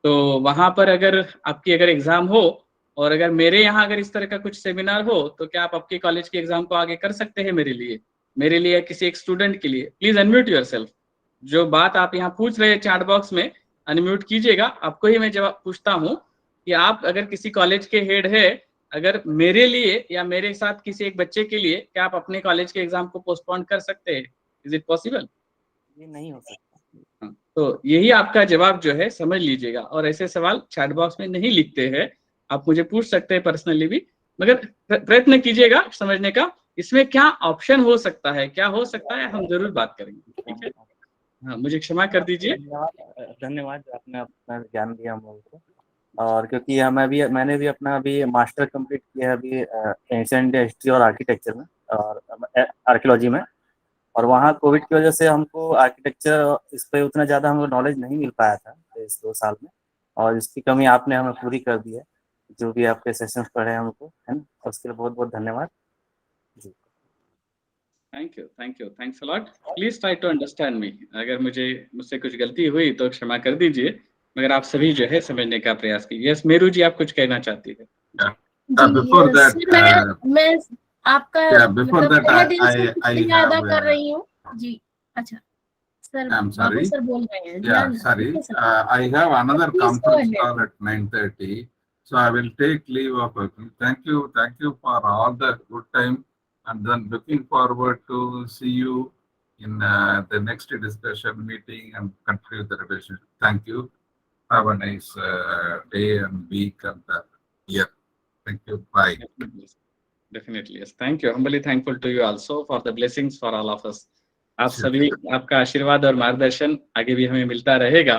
तो वहां पर अगर आपकी एग्जाम हो और अगर मेरे यहाँ अगर इस तरह का कुछ सेमिनार हो, तो क्या आप आपके कॉलेज के एग्जाम को आगे कर सकते हैं मेरे लिए किसी एक स्टूडेंट के लिए? Please unmute yourself. जो बात आप यहाँ पूछ रहे हैं चैट बॉक्स में, अनम्यूट कीजिएगा। आपको ही मैं जवाब पूछता हूँ कि आप अगर किसी कॉलेज के हेड है, अगर मेरे लिए या मेरे साथ किसी एक बच्चे के लिए, क्या आप अपने कॉलेज के एग्जाम को पोस्टपोन कर सकते हैं? Is it possible? ये नहीं हो सकता। तो यही आपका जवाब जो है, समझ लीजिएगा। और ऐसे सवाल चैट बॉक्स में नहीं लिखते हैं, आप मुझे पूछ सकते हैं पर्सनली भी, मगर प्रयत्न कीजिएगा समझने का इसमें क्या ऑप्शन हो सकता है, क्या हो सकता है, हम जरूर बात करेंगे। ठीक है, हाँ, मुझे क्षमा कर दीजिए। धन्यवाद आपने अपना ज्ञान दिया हम लोगों को। और क्योंकि मैंने भी अपना अभी मास्टर कंप्लीट किया है अभी एंशिएंट हिस्ट्री और आर्किटेक्चर में और आर्कियोलॉजी में, और वहाँ कोविड की वजह से हमको आर्किटेक्चर इस पर उतना ज़्यादा हमको नॉलेज नहीं मिल पाया था इस 2 साल में, और इसकी कमी आपने हमें पूरी कर दी है। जो भी आपके सेशंस पढ़े हमको, है ना, उसके लिए बहुत बहुत धन्यवाद जी। Thank you, thanks a lot. Please try to understand me. अगर मुझसे कुछ गलती हुई तो क्षमा कर दीजिए, मगर आप सभी जो है समझने का प्रयास कीजिए। यस, मेरू जी आप कुछ कहना चाहती है? Before that, मैं आपका before मतलब that, तहे दिल से I शुक्रिया अदा have, कर रही हूँ जी। अच्छा sir, I'm Babu sorry. Sir बोल रहे हैं। Yeah, ना, sorry. ठीक है sir. I have another Please go conference ahead. call at 9:30, so I will take leave of it. Thank you for all the good time, and then looking forward to see you in the next discussion meeting and continue the relationship. Thank you. Have a nice day and week and year. Thank you. Bye. Definitely, yes. Thank you. Humbly thankful to you also for the blessings for all of us. आप Sure. सभी, आपका आशीर्वाद और मार्गदर्शन आगे भी हमें मिलता रहेगा,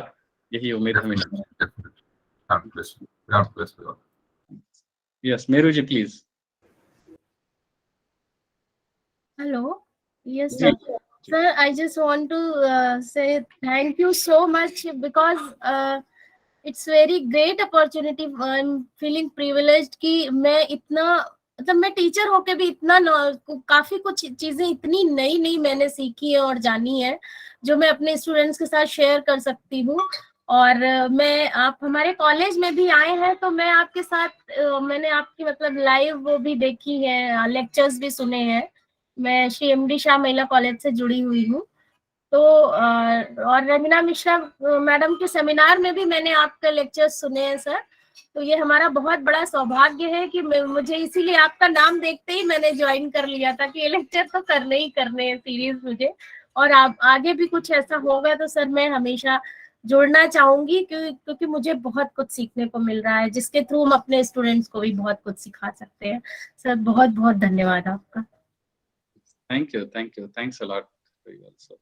यही उम्मीद हमें। Definitely. God bless you. God bless you all. Yes, Meru ji, please. Hello. Yes, sir. Sir, I just want to say thank you so much because it's very great opportunity. I'm feeling privileged कि मैं इतना, मतलब मैं टीचर होके भी इतना काफी कुछ चीजें इतनी नई मैंने सीखी है और जानी है, जो मैं अपने स्टूडेंट्स के साथ शेयर कर सकती हूँ। और मैं, आप हमारे कॉलेज में भी आए हैं तो मैं आपके साथ मैंने आपकी मतलब लाइव वो भी देखी है, लेक्चर्स भी सुने हैं। मैं श्री एमडी शाह महिला कॉलेज से जुड़ी हुई हूँ, तो और रंजना मिश्रा मैडम के सेमिनार में भी मैंने आपके लेक्चर्स सुने हैं सर। तो ये हमारा बहुत बड़ा सौभाग्य है कि मुझे इसीलिए आपका नाम देखते ही मैंने ज्वाइन कर लिया था कि ये लेक्चर तो करने ही करने हैं सीरीज मुझे, और आप आगे भी कुछ ऐसा होगा तो सर मैं हमेशा जोड़ना चाहूंगी, क्योंकि मुझे बहुत कुछ सीखने को मिल रहा है जिसके थ्रू हम अपने स्टूडेंट्स को भी बहुत कुछ सिखा सकते हैं। सर बहुत बहुत धन्यवाद आपका। Thank you, thanks a lot for you also.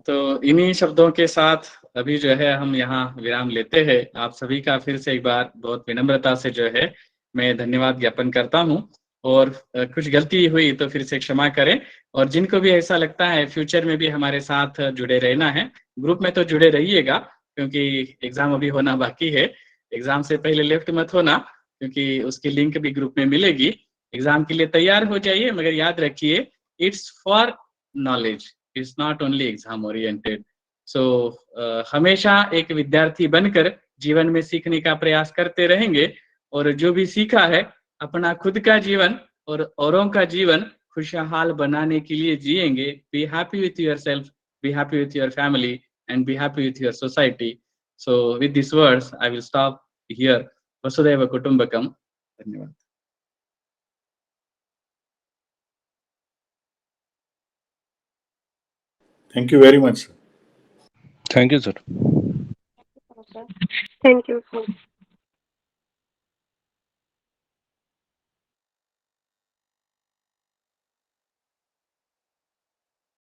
तो इन्हीं शब्दों के साथ अभी जो है हम यहाँ विराम लेते हैं। आप सभी का फिर से एक बार बहुत विनम्रता से जो है मैं धन्यवाद ज्ञापन करता हूँ, और कुछ गलती हुई तो फिर से क्षमा करें। और जिनको भी ऐसा लगता है फ्यूचर में भी हमारे साथ जुड़े रहना है, ग्रुप में तो जुड़े रहिएगा, क्योंकि एग्जाम अभी होना बाकी है। एग्जाम से पहले लेफ्ट मत होना, क्योंकि उसकी लिंक भी ग्रुप में मिलेगी। एग्जाम के लिए तैयार हो जाइए, मगर याद रखिए it's for knowledge, it's not only exam oriented. So हमेशा एक विद्यार्थी बनकर जीवन में सीखने का प्रयास करते रहेंगे, और जो भी सीखा है अपना खुद का जीवन और औरों का जीवन खुशहाल बनाने के लिए जिएंगे। Be happy with yourself, be happy with your family, and be happy with your society. So with this words I will stop here. वसुधैव कुटुंबकम। धन्यवाद। Thank you very much, sir. Thank you, sir. Thank you, sir.